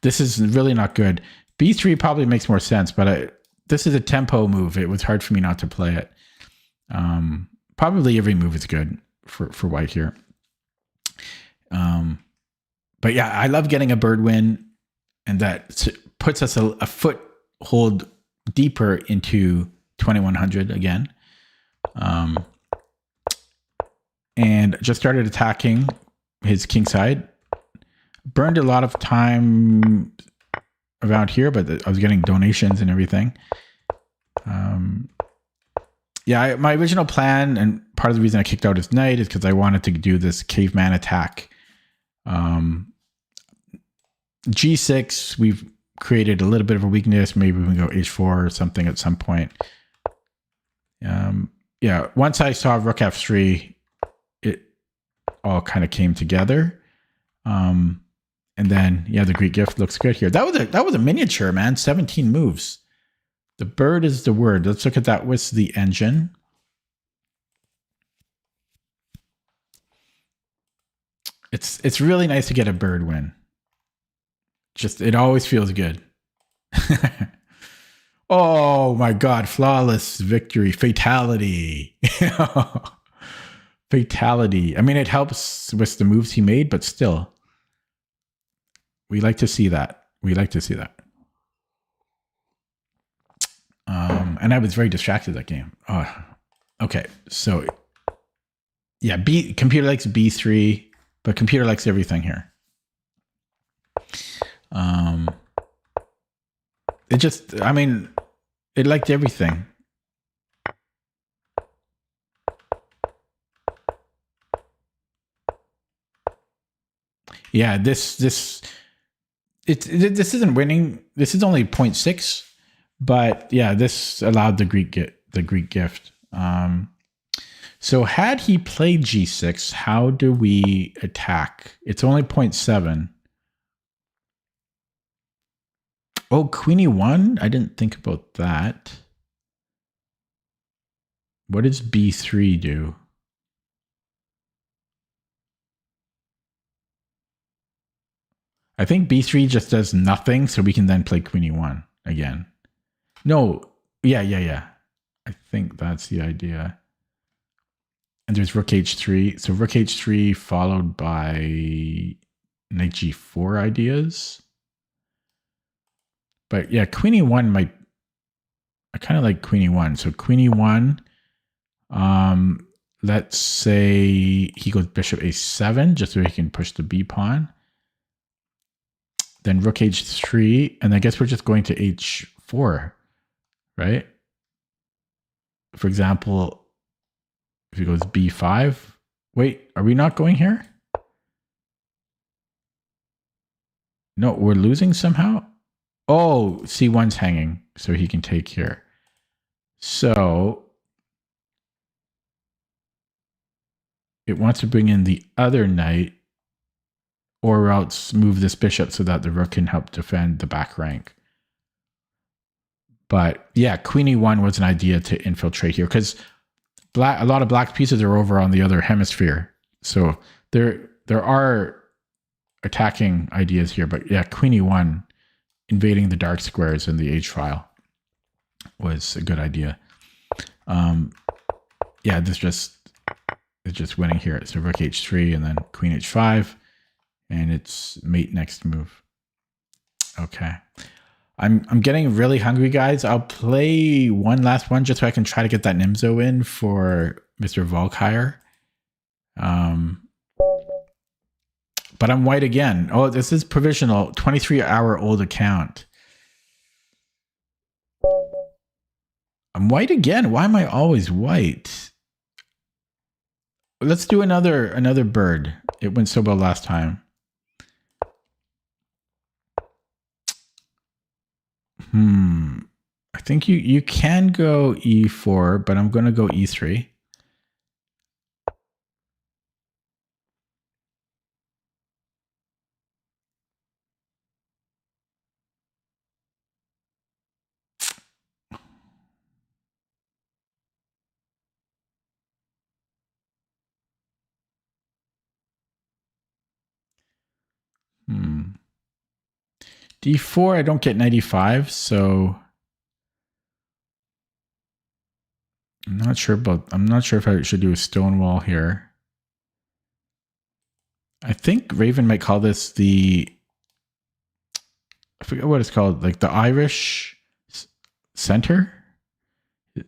This is really not good. b3 probably makes more sense, but this is a tempo move. It was hard for me not to play it. Probably every move is good for white here. But yeah, I love getting a bird win, and that puts us a foothold deeper into 2100 again. And just started attacking his king side. Burned a lot of time around here, but I was getting donations and everything. Yeah, my original plan, and part of the reason I kicked out his knight is because I wanted to do this caveman attack. G6, we've created a little bit of a weakness. Maybe we can go H4 or something at some point. Yeah, once I saw Rook F3, it all kind of came together. And then, yeah, the Greek gift looks good here. That was a miniature, man. 17 moves. The bird is the word. Let's look at that with the engine. It's really nice to get a bird win. Just, it always feels good. Oh my God, flawless victory, fatality. Fatality. I mean, it helps with the moves he made, but still. We like to see that. We like to see that. And I was very distracted that game. Oh, okay. So, yeah, computer likes B3, but computer likes everything here. It just, I mean, it liked everything. Yeah, this isn't winning. This is only 0.6, but yeah, this allowed the Greek gift. So had he played G6, how do we attack? It's only 0.7. Oh, Queen E1? I didn't think about that. What does B3 do? I think B3 just does nothing, so we can then play Queen E1 again. No, yeah. I think that's the idea. And there's Rook H3. So Rook H3 followed by Knight G4 ideas. But yeah, Queen E1 might... I kind of like Queen E1. So Queen E1, let's say he goes Bishop A7, just so he can push the B pawn. Then Rook H3, and I guess we're just going to H4, right? For example, if he goes B5. Wait, are we not going here? No, we're losing somehow? Oh, C1's hanging, so he can take here. So it wants to bring in the other knight, or else move this bishop so that the rook can help defend the back rank. But yeah, Queen E1 was an idea to infiltrate here because a lot of black pieces are over on the other hemisphere. So there are attacking ideas here. But yeah, Queen E1 invading the dark squares in the H file was a good idea. Yeah, it's just winning here. So Rook H3 and then Queen H5, and it's mate next move. Okay. I'm getting really hungry, guys. I'll play one last one just so I can try to get that Nimzo in for Mr. Volkire. But I'm white again. Oh, this is provisional. 23-hour-old account. I'm white again. Why am I always white? Let's do another bird. It went so well last time. I think you can go E4, but I'm going to go E3. D4, I don't get 95, so I'm not sure if I should do a stonewall here. I think Raven might call this I forget what it's called, like the Irish center. I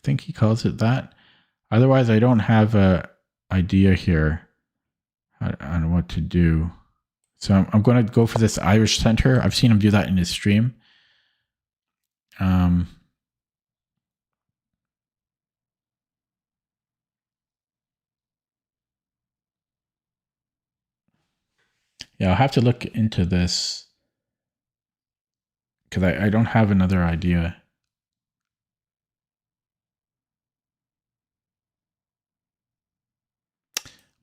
think he calls it that. Otherwise, I don't have a idea here on what to do. So I'm going to go for this Irish center. I've seen him do that in his stream. Yeah, I'll have to look into this because I don't have another idea.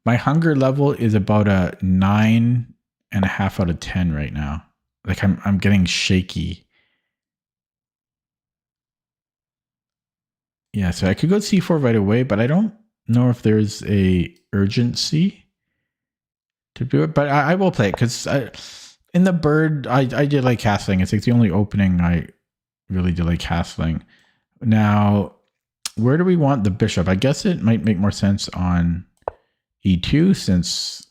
My hunger level is about a 9.5 out of 10 right now. Like I'm getting shaky. Yeah, so I could go C4 right away, but I don't know if there's a urgency to do it. But I will play it because in the bird, I did like castling. It's like the only opening I really did like castling. Now, where do we want the bishop? I guess it might make more sense on E2 since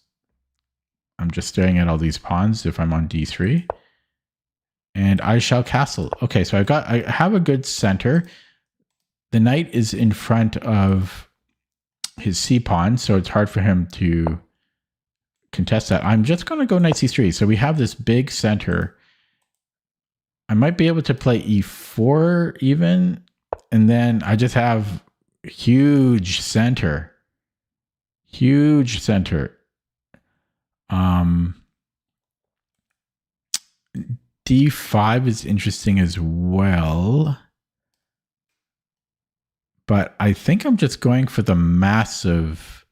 I'm just staring at all these pawns if I'm on D3. And I shall castle. Okay, so I have a good center. The knight is in front of his C pawn, so it's hard for him to contest that. I'm just going to go knight C3. So we have this big center. I might be able to play E4 even, and then I just have huge center. Huge center. D5 is interesting as well. But I think I'm just going for the massive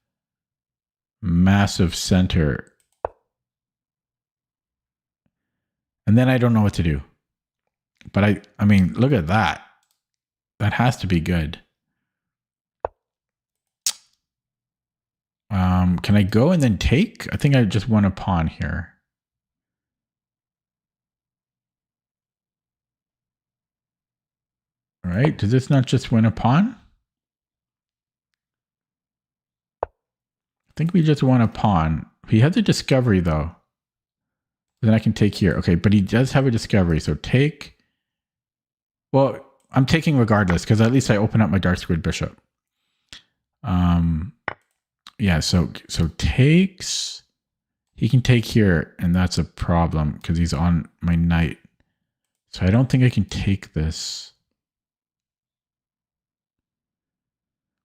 center. And then I don't know what to do. But I mean, look at that. That has to be good. Can I go and then take? I think I just won a pawn here. All right, does this not just win a pawn? I think we just won a pawn. He has a discovery though. Then I can take here. Okay, but he does have a discovery, so take. Well, I'm taking regardless because at least I open up my dark squared bishop. Yeah, so takes. He can take here, and that's a problem because he's on my knight. So I don't think I can take this.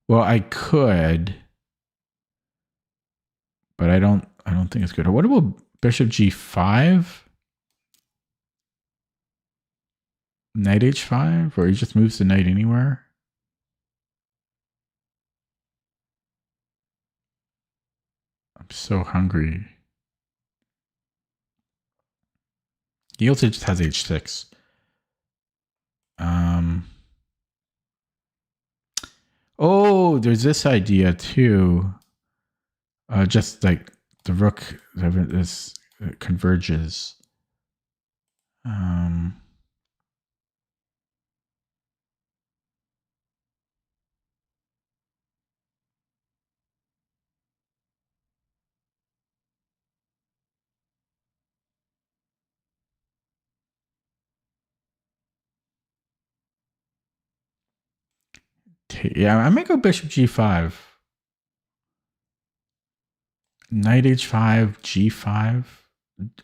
Well, I could, but I don't think it's good. What about bishop G5? Knight H5, or he just moves the knight anywhere? I'm so hungry. He also just has H6. Oh, there's this idea too. Just like the rook this converges. Yeah, I might go bishop G5. Knight H5, G5,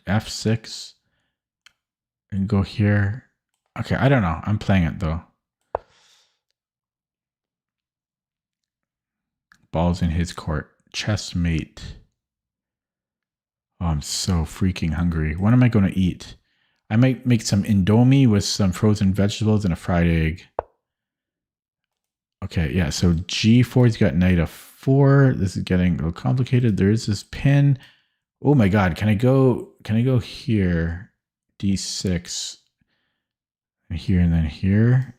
F6, and go here. Okay, I don't know. I'm playing it though. Ball's in his court. Chessmate. Oh, I'm so freaking hungry. What am I going to eat? I might make some Indomie with some frozen vegetables and a fried egg. Okay, yeah, so G4's got knight f4. This is getting a little complicated. There is this pin. Oh my god, can I go here? D6. And here and then here.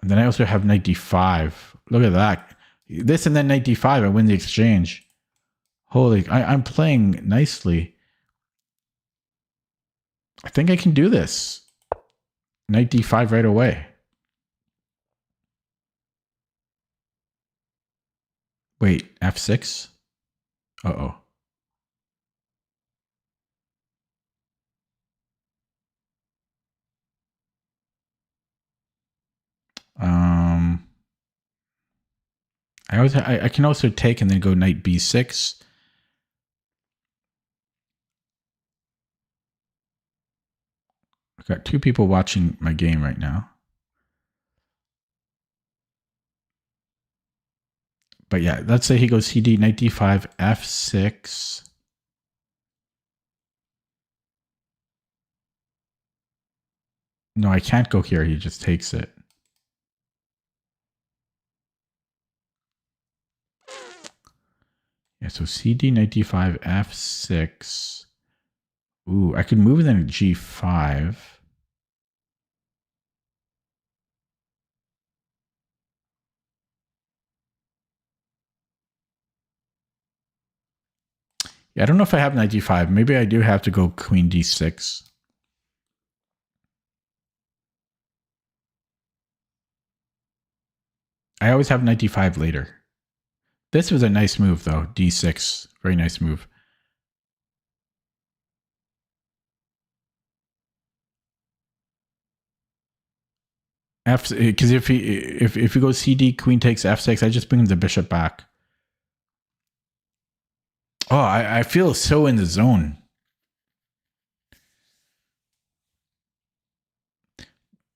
And then I also have knight D5. Look at that. This and then knight D5, I win the exchange. Holy, I'm playing nicely. I think I can do this. Knight D5 right away. Wait, F6? Uh-oh. I can also take and then go knight b6. I've got two people watching my game right now. But yeah, let's say he goes cd, knight d5, f6. No, I can't go here. He just takes it. Yeah, so cd, knight d5, f6. Ooh, I could move it then g5. Yeah, I don't know if I have knight d5. Maybe I do have to go queen d6. I always have knight d5 later. This was a nice move, though. d6. Very nice move. F, because if he goes cd, queen takes f6, I just bring the bishop back. Oh, I feel so in the zone.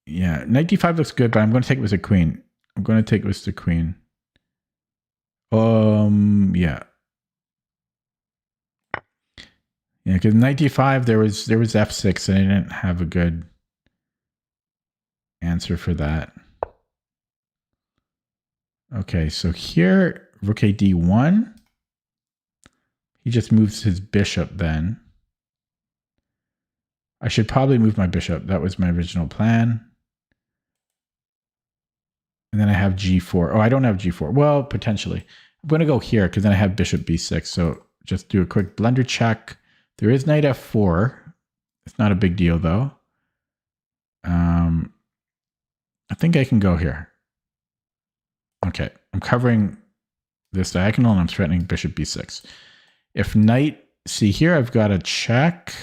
Yeah, knight d5 looks good, but I'm going to take it with the queen. I'm going to take it with the queen. Yeah. Yeah, because knight d5, there was f6, and I didn't have a good answer for that. Okay, so here, rook a d1. He just moves his bishop then. I should probably move my bishop. That was my original plan. And then I have g4. Oh, I don't have g4. Well, potentially. I'm going to go here because then I have bishop b6. So just do a quick blunder check. There is knight f4. It's not a big deal, though. I think I can go here. Okay, I'm covering this diagonal and I'm threatening bishop b6. If knight, see here, I've got a check.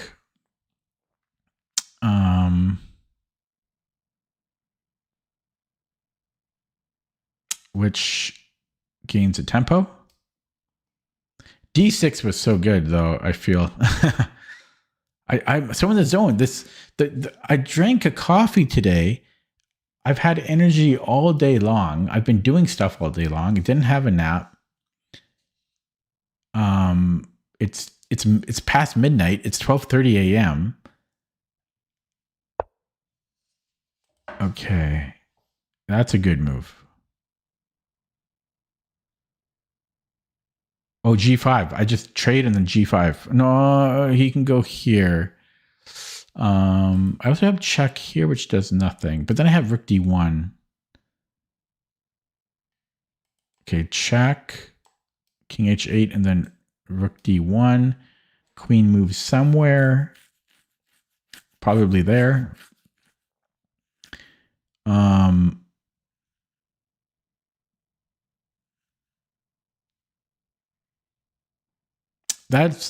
Which gains a tempo. D6 was so good, though, I feel. I'm so in the zone. I drank a coffee today. I've had energy all day long. I've been doing stuff all day long. I didn't have a nap. It's past midnight. It's 12:30 a.m. Okay. That's a good move. Oh, g5. I just trade and then g5. No, he can go here. I also have check here, which does nothing. But then I have rook d1. Okay, check. King h8 and then rook d1. Queen moves somewhere. Probably there.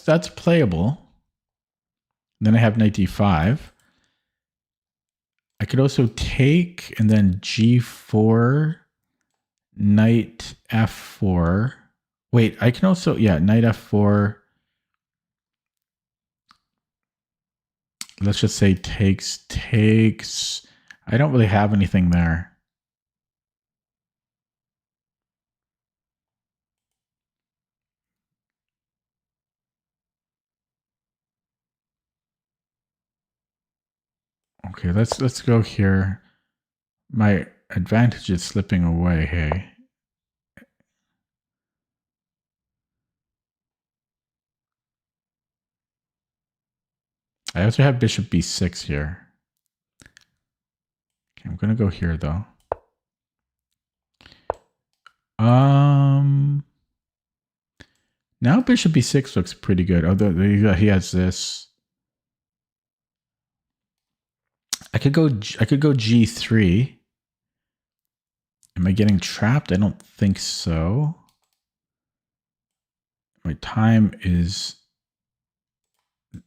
That's playable. Then I have knight d5. I could also take and then g4, knight f4. Wait, I can also, yeah, knight f4. Let's just say takes. I don't really have anything there. Okay, let's go here. My advantage is slipping away, hey. I also have bishop b6 here. Okay, I'm gonna go here though. Now bishop b6 looks pretty good. Although he has this. I could go g3. Am I getting trapped? I don't think so. My time is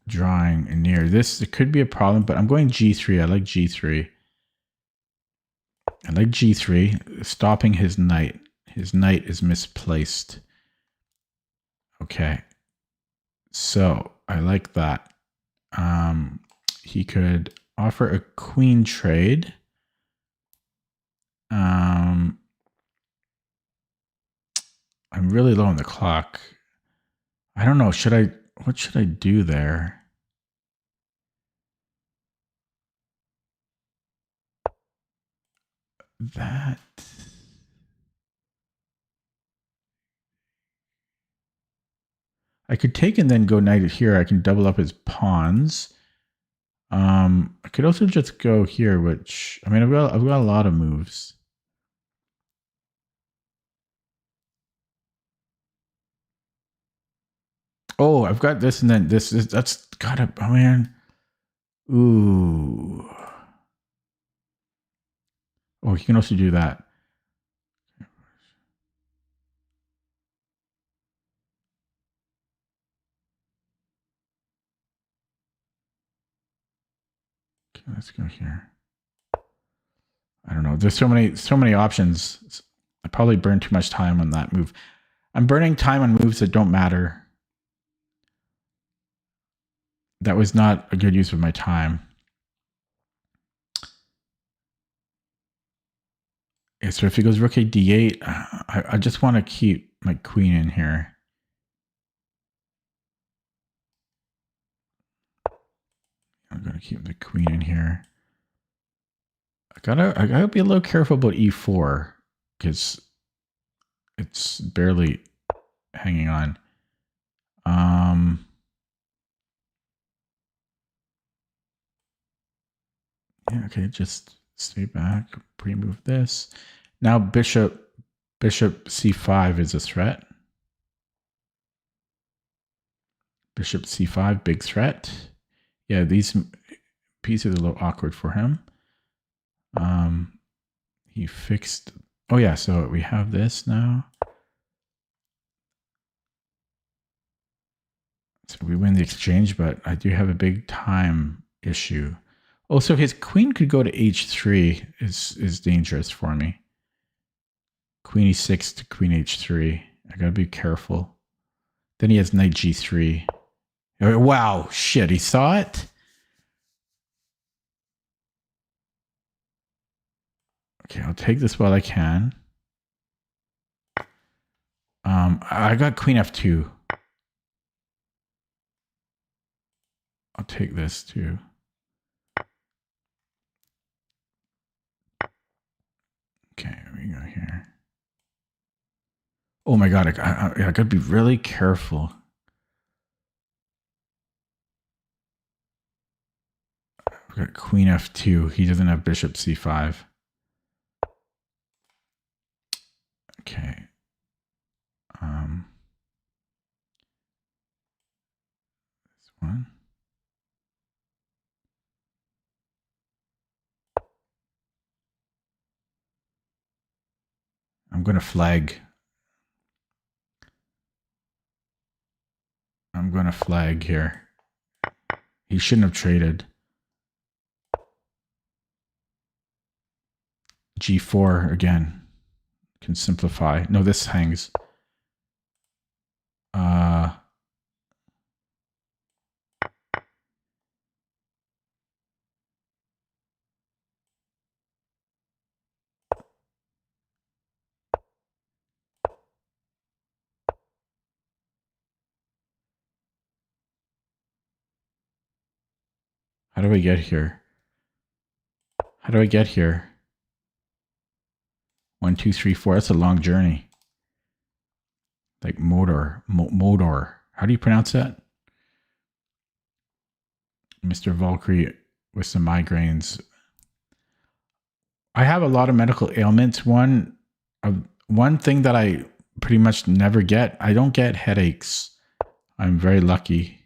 drawing near. It could be a problem, but I'm going g3. I like g3. I like g3, stopping his knight. His knight is misplaced. Okay. So I like that. He could offer a queen trade. I'm really low on the clock. I don't know. What should I do there? That. I could take and then go knight it here. I can double up his pawns. I could also just go here, which I mean, I've got a lot of moves. Oh, I've got this and then this. That's gotta. Oh man. Ooh. Oh, you can also do that. Okay, let's go here. I don't know. There's so many options. I probably burned too much time on that move. I'm burning time on moves that don't matter. That was not a good use of my time. Yeah, so if he goes rook d8, I just want to keep my queen in here. I'm gonna keep the queen in here. I gotta be a little careful about e4 because it's barely hanging on. Yeah, okay, just stay back, pre-move this. Now bishop c5 is a threat. Bishop c5, big threat. Yeah, these pieces are a little awkward for him. He fixed. Oh yeah, so we have this now. So we win the exchange, but I do have a big time issue. Also, his queen could go to h3 is dangerous for me. Queen e6 to queen h3. I gotta be careful. Then he has knight g3. Wow, shit, he saw it? Okay, I'll take this while I can. I got queen f2. I'll take this too. Okay, here we go here. Oh my god, I gotta be really careful. I've got queen f2. He doesn't have bishop c5. Okay. This one. I'm gonna flag. I'm gonna flag here. He shouldn't have traded. G4 again. Can simplify. No, this hangs. How do I get here? How do I get here? 1, 2, 3, 4. That's a long journey. Like Modor. Modor. How do you pronounce that? Mr. Valkyrie with some migraines. I have a lot of medical ailments. One thing that I pretty much never get, I don't get headaches. I'm very lucky.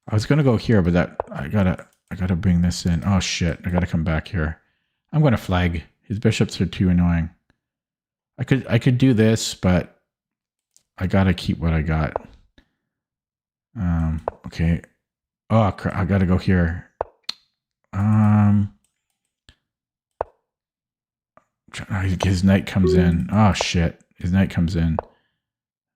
I was gonna go here, but that I gotta bring this in. Oh shit! I gotta come back here. I'm gonna flag. His bishops are too annoying. I could do this, but I gotta keep what I got. Okay. Oh crap! I gotta go here. His knight comes in. Oh shit. His knight comes in.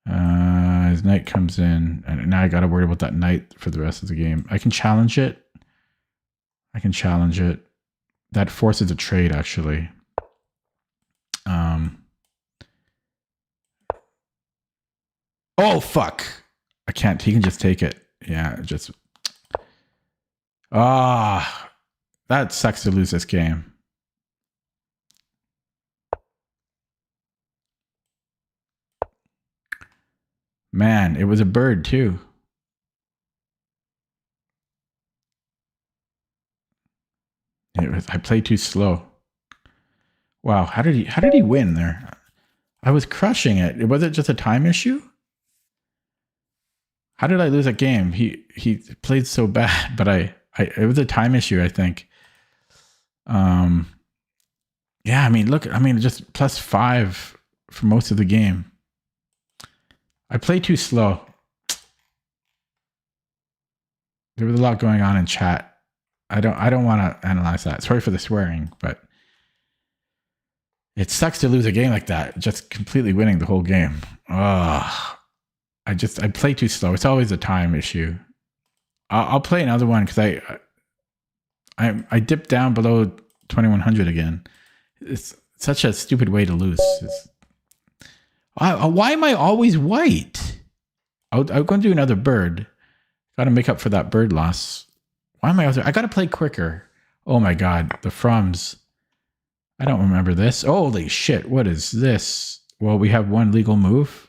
His knight comes in. And now I gotta worry about that knight for the rest of the game. I can challenge it. That forces a trade, actually. Oh fuck. I can't. He can just take it. Yeah, just. That sucks to lose this game. Man, it was a bird too. I played too slow. Wow, how did he win there? I was crushing it. Was it just a time issue? How did I lose a game? He played so bad, but it was a time issue, I think. Yeah, I mean, look, just +5 for most of the game. I played too slow. There was a lot going on in chat. I don't want to analyze that. Sorry for the swearing, but it sucks to lose a game like that. Just completely winning the whole game. I play too slow. It's always a time issue. I'll play another one because I dipped down below 2100 again. It's such a stupid way to lose. Why am I always white? I'm going to do another bird. Got to make up for that bird loss. Why am I always? I got to play quicker. Oh my god, the Frums. I don't remember this. Holy shit! What is this? Well, we have one legal move.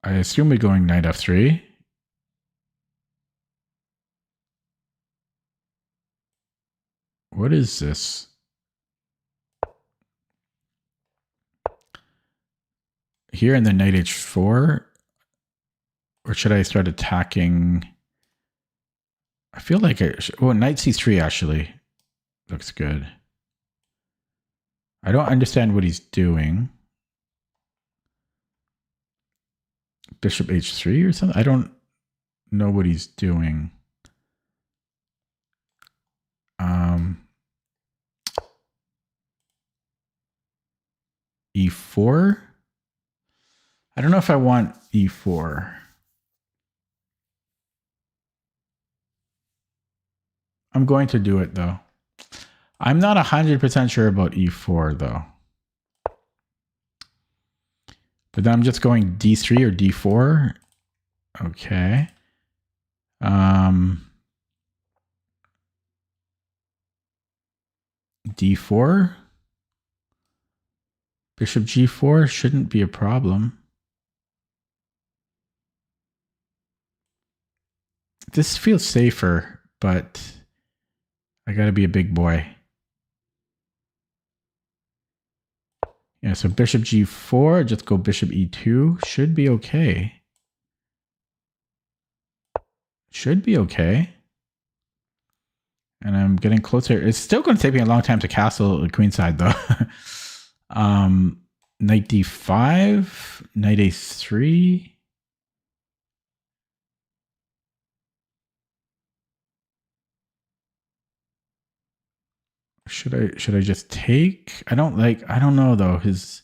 I assume we're going knight f3. What is this? Here in the knight h4, or should I start attacking? I feel like knight c3 actually looks good. I don't understand what he's doing. Bishop h3 or something? I don't know what he's doing. E4? I don't know if I want e4. I'm going to do it though. I'm not 100% sure about e4 though. But then I'm just going d3 or d4. Okay. D4. Bishop g4 shouldn't be a problem. This feels safer, but I gotta be a big boy. Yeah, so bishop g4, just go bishop e2. Should be okay. Should be okay. And I'm getting closer. It's still going to take me a long time to castle the queenside, though. Knight d5, knight a3. Should I just take? I don't know though. His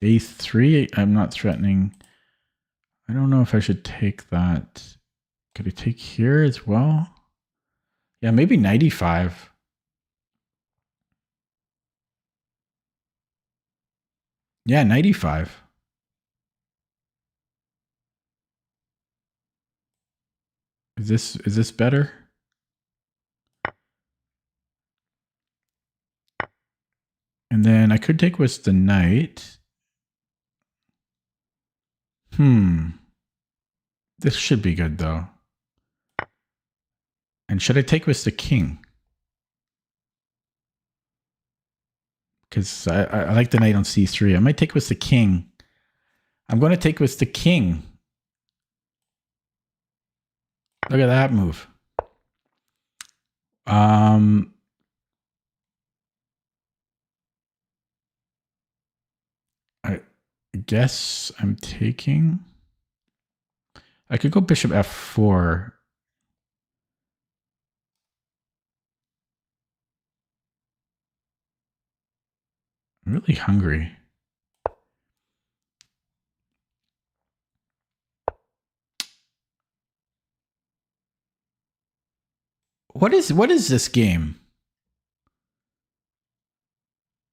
a3, I'm not threatening. I don't know if I should take that. Could I take here as well? Yeah, maybe knight e5. Yeah, knight e5. Is this better? And then I could take with the knight. This should be good though. And should I take with the king? Because I like the knight on c3. I might take with the king. I'm going to take with the king. Look at that move. I guess I'm taking. I could go bishop f4. I'm really hungry. What is this game?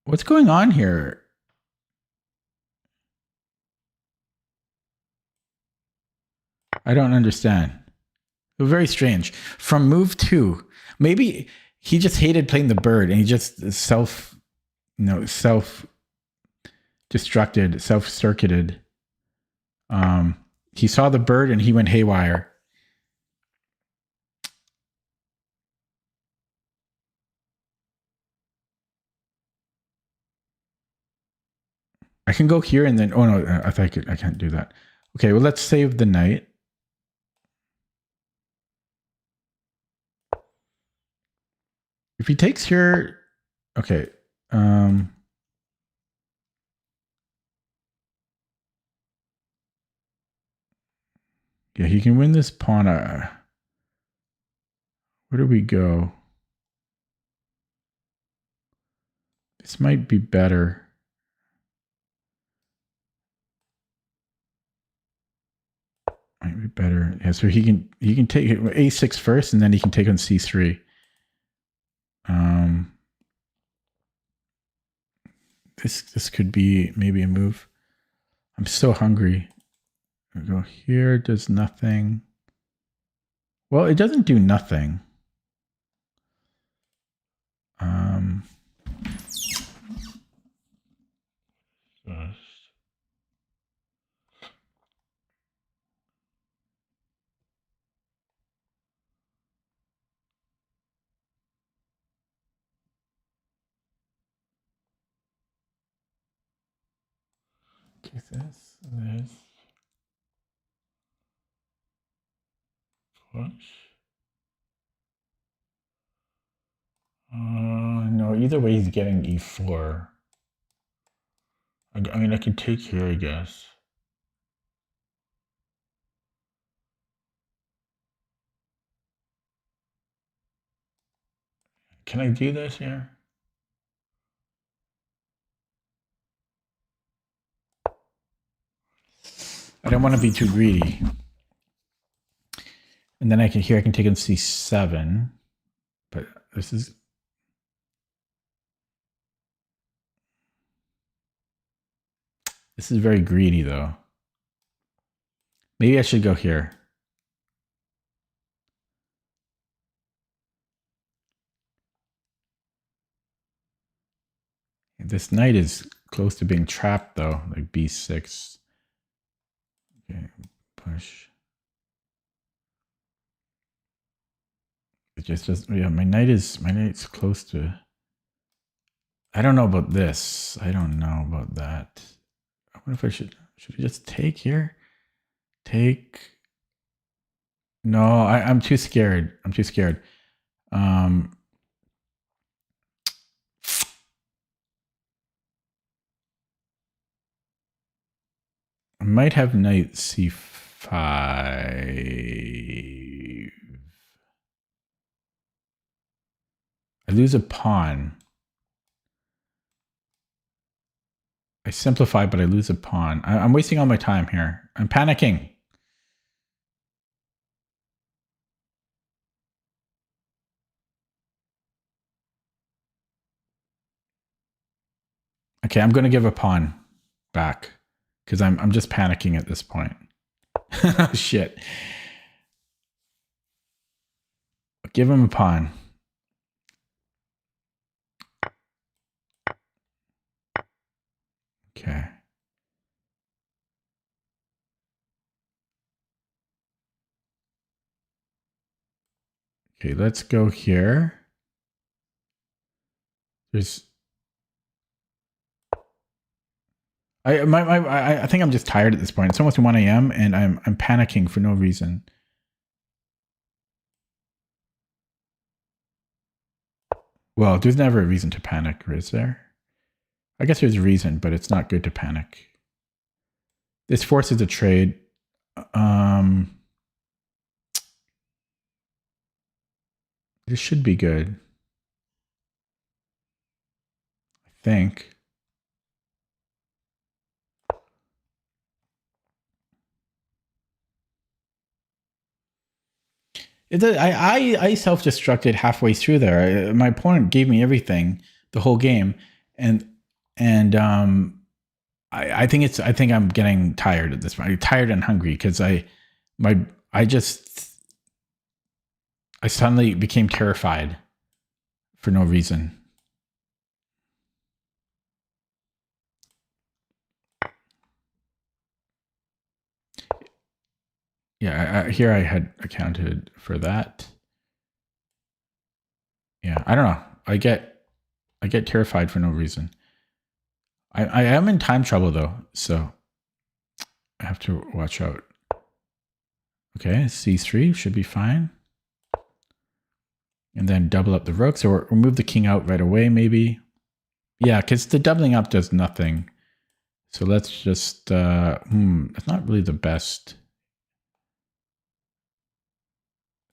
What's going on here? I don't understand. Very strange. From move 2, maybe he just hated playing the bird and he just self-destructed, self-circuited. He saw the bird and he went haywire. I can go here and then, oh no, I thought I can't do that. Okay, well, let's save the knight. If he takes here, okay. Yeah, he can win this pawn. Where do we go? This might be better. Might be better. Yeah, so he can take a6 first, and then he can take on c3. This could be maybe a move. I'm so hungry. I go here, does nothing. Well, it doesn't do nothing. Okay, this. Push. No, either way he's getting e4. I mean, I could take here, I guess. Can I do this here? I don't want to be too greedy. And then I can take on c7. But this is... This is very greedy, though. Maybe I should go here. This knight is close to being trapped, though. Like b6. Okay, push. It just doesn't... Yeah, my knight's close to... I don't know about this. I don't know about that. I wonder if I should I just take here? Take. No, I'm too scared. I'm too scared. I might have knight c5. I lose a pawn. I simplify, but I lose a pawn. I'm wasting all my time here. I'm panicking. Okay, I'm going to give a pawn back because I'm just panicking at this point. Oh, shit. Give him a pawn. Okay. Okay, let's go here. There's... I think I'm just tired at this point. It's almost 1 a.m. and I'm panicking for no reason. Well, there's never a reason to panic, is there? I guess there's a reason, but it's not good to panic. This forces a trade. This should be good. I think. I self-destructed halfway through there. My opponent gave me everything the whole game, and I think I'm getting tired at this point. I'm tired and hungry because I suddenly became terrified for no reason. Yeah, here I had accounted for that. Yeah, I don't know. I get terrified for no reason. I am in time trouble though, so I have to watch out. Okay, C3 should be fine. And then double up the rooks, or move the king out right away, maybe. Yeah, because the doubling up does nothing. So let's just, it's not really the best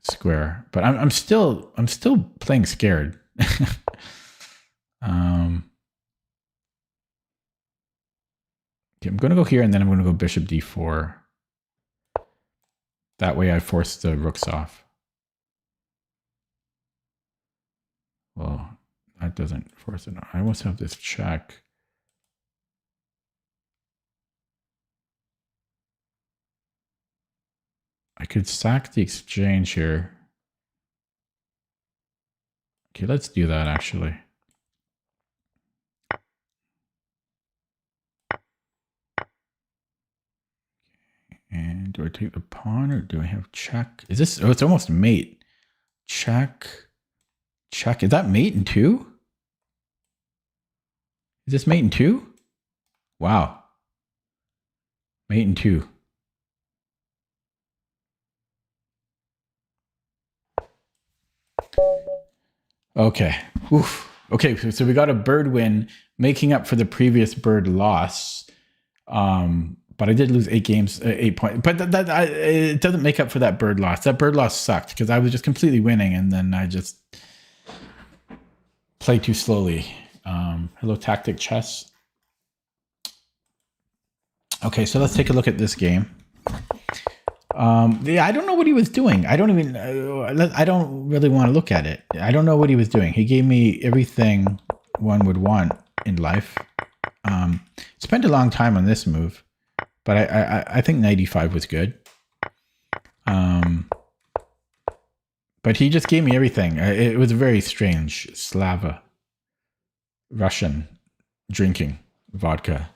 square, but I'm still playing scared. Okay, I'm going to go here, and then I'm going to go bishop d4. That way I force the rooks off. Well, that doesn't force it. I almost have this check. I could sack the exchange here. Okay, let's do that actually. And do I take the pawn or do I have check? Is this, oh, it's almost mate. Check, check. Is that mate in 2? Is this mate in 2? Wow. Mate in 2. Okay. Oof. Okay, so we got a bird win, making up for the previous bird loss. But I did lose 8 games, 8 points. But it doesn't make up for that bird loss. That bird loss sucked because I was just completely winning, and then I just played too slowly. Hello, Tactic Chess. Okay, so let's take a look at this game. Yeah, I don't know what he was doing. I don't really want to look at it. I don't know what he was doing. He gave me everything one would want in life. Spent a long time on this move, but I think 95 was good. But he just gave me everything. It was very strange. Slava, Russian, drinking vodka.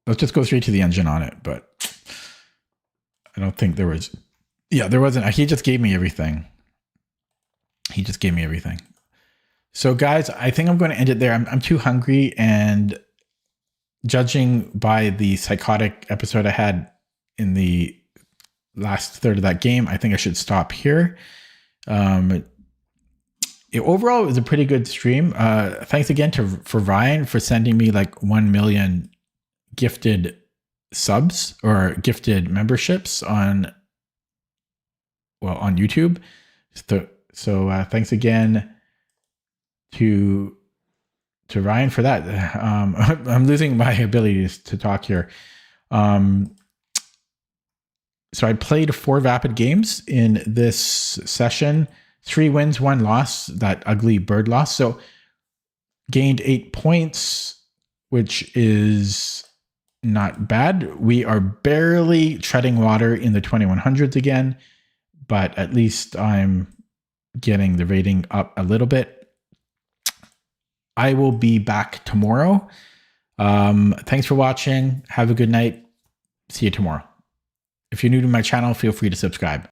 Let's just go straight to the engine on it, but I don't think there was. Yeah, there wasn't. He just gave me everything. He just gave me everything. So, guys, I think I'm going to end it there. I'm too hungry, and judging by the psychotic episode I had in the last third of that game, I think I should stop here. Overall, it was a pretty good stream. Thanks again for Ryan for sending me like 1 million gifted subs or gifted memberships on YouTube. So thanks again to Ryan for that. I'm losing my abilities to talk here. So I played 4 Vapid games in this session. 3 wins, 1 loss, that ugly bird loss. So gained 8 points, which is not bad. We are barely treading water in the 2100s again, but at least I'm getting the rating up a little bit. I will be back tomorrow. Thanks for watching. Have a good night. See you tomorrow. If you're new to my channel, feel free to subscribe.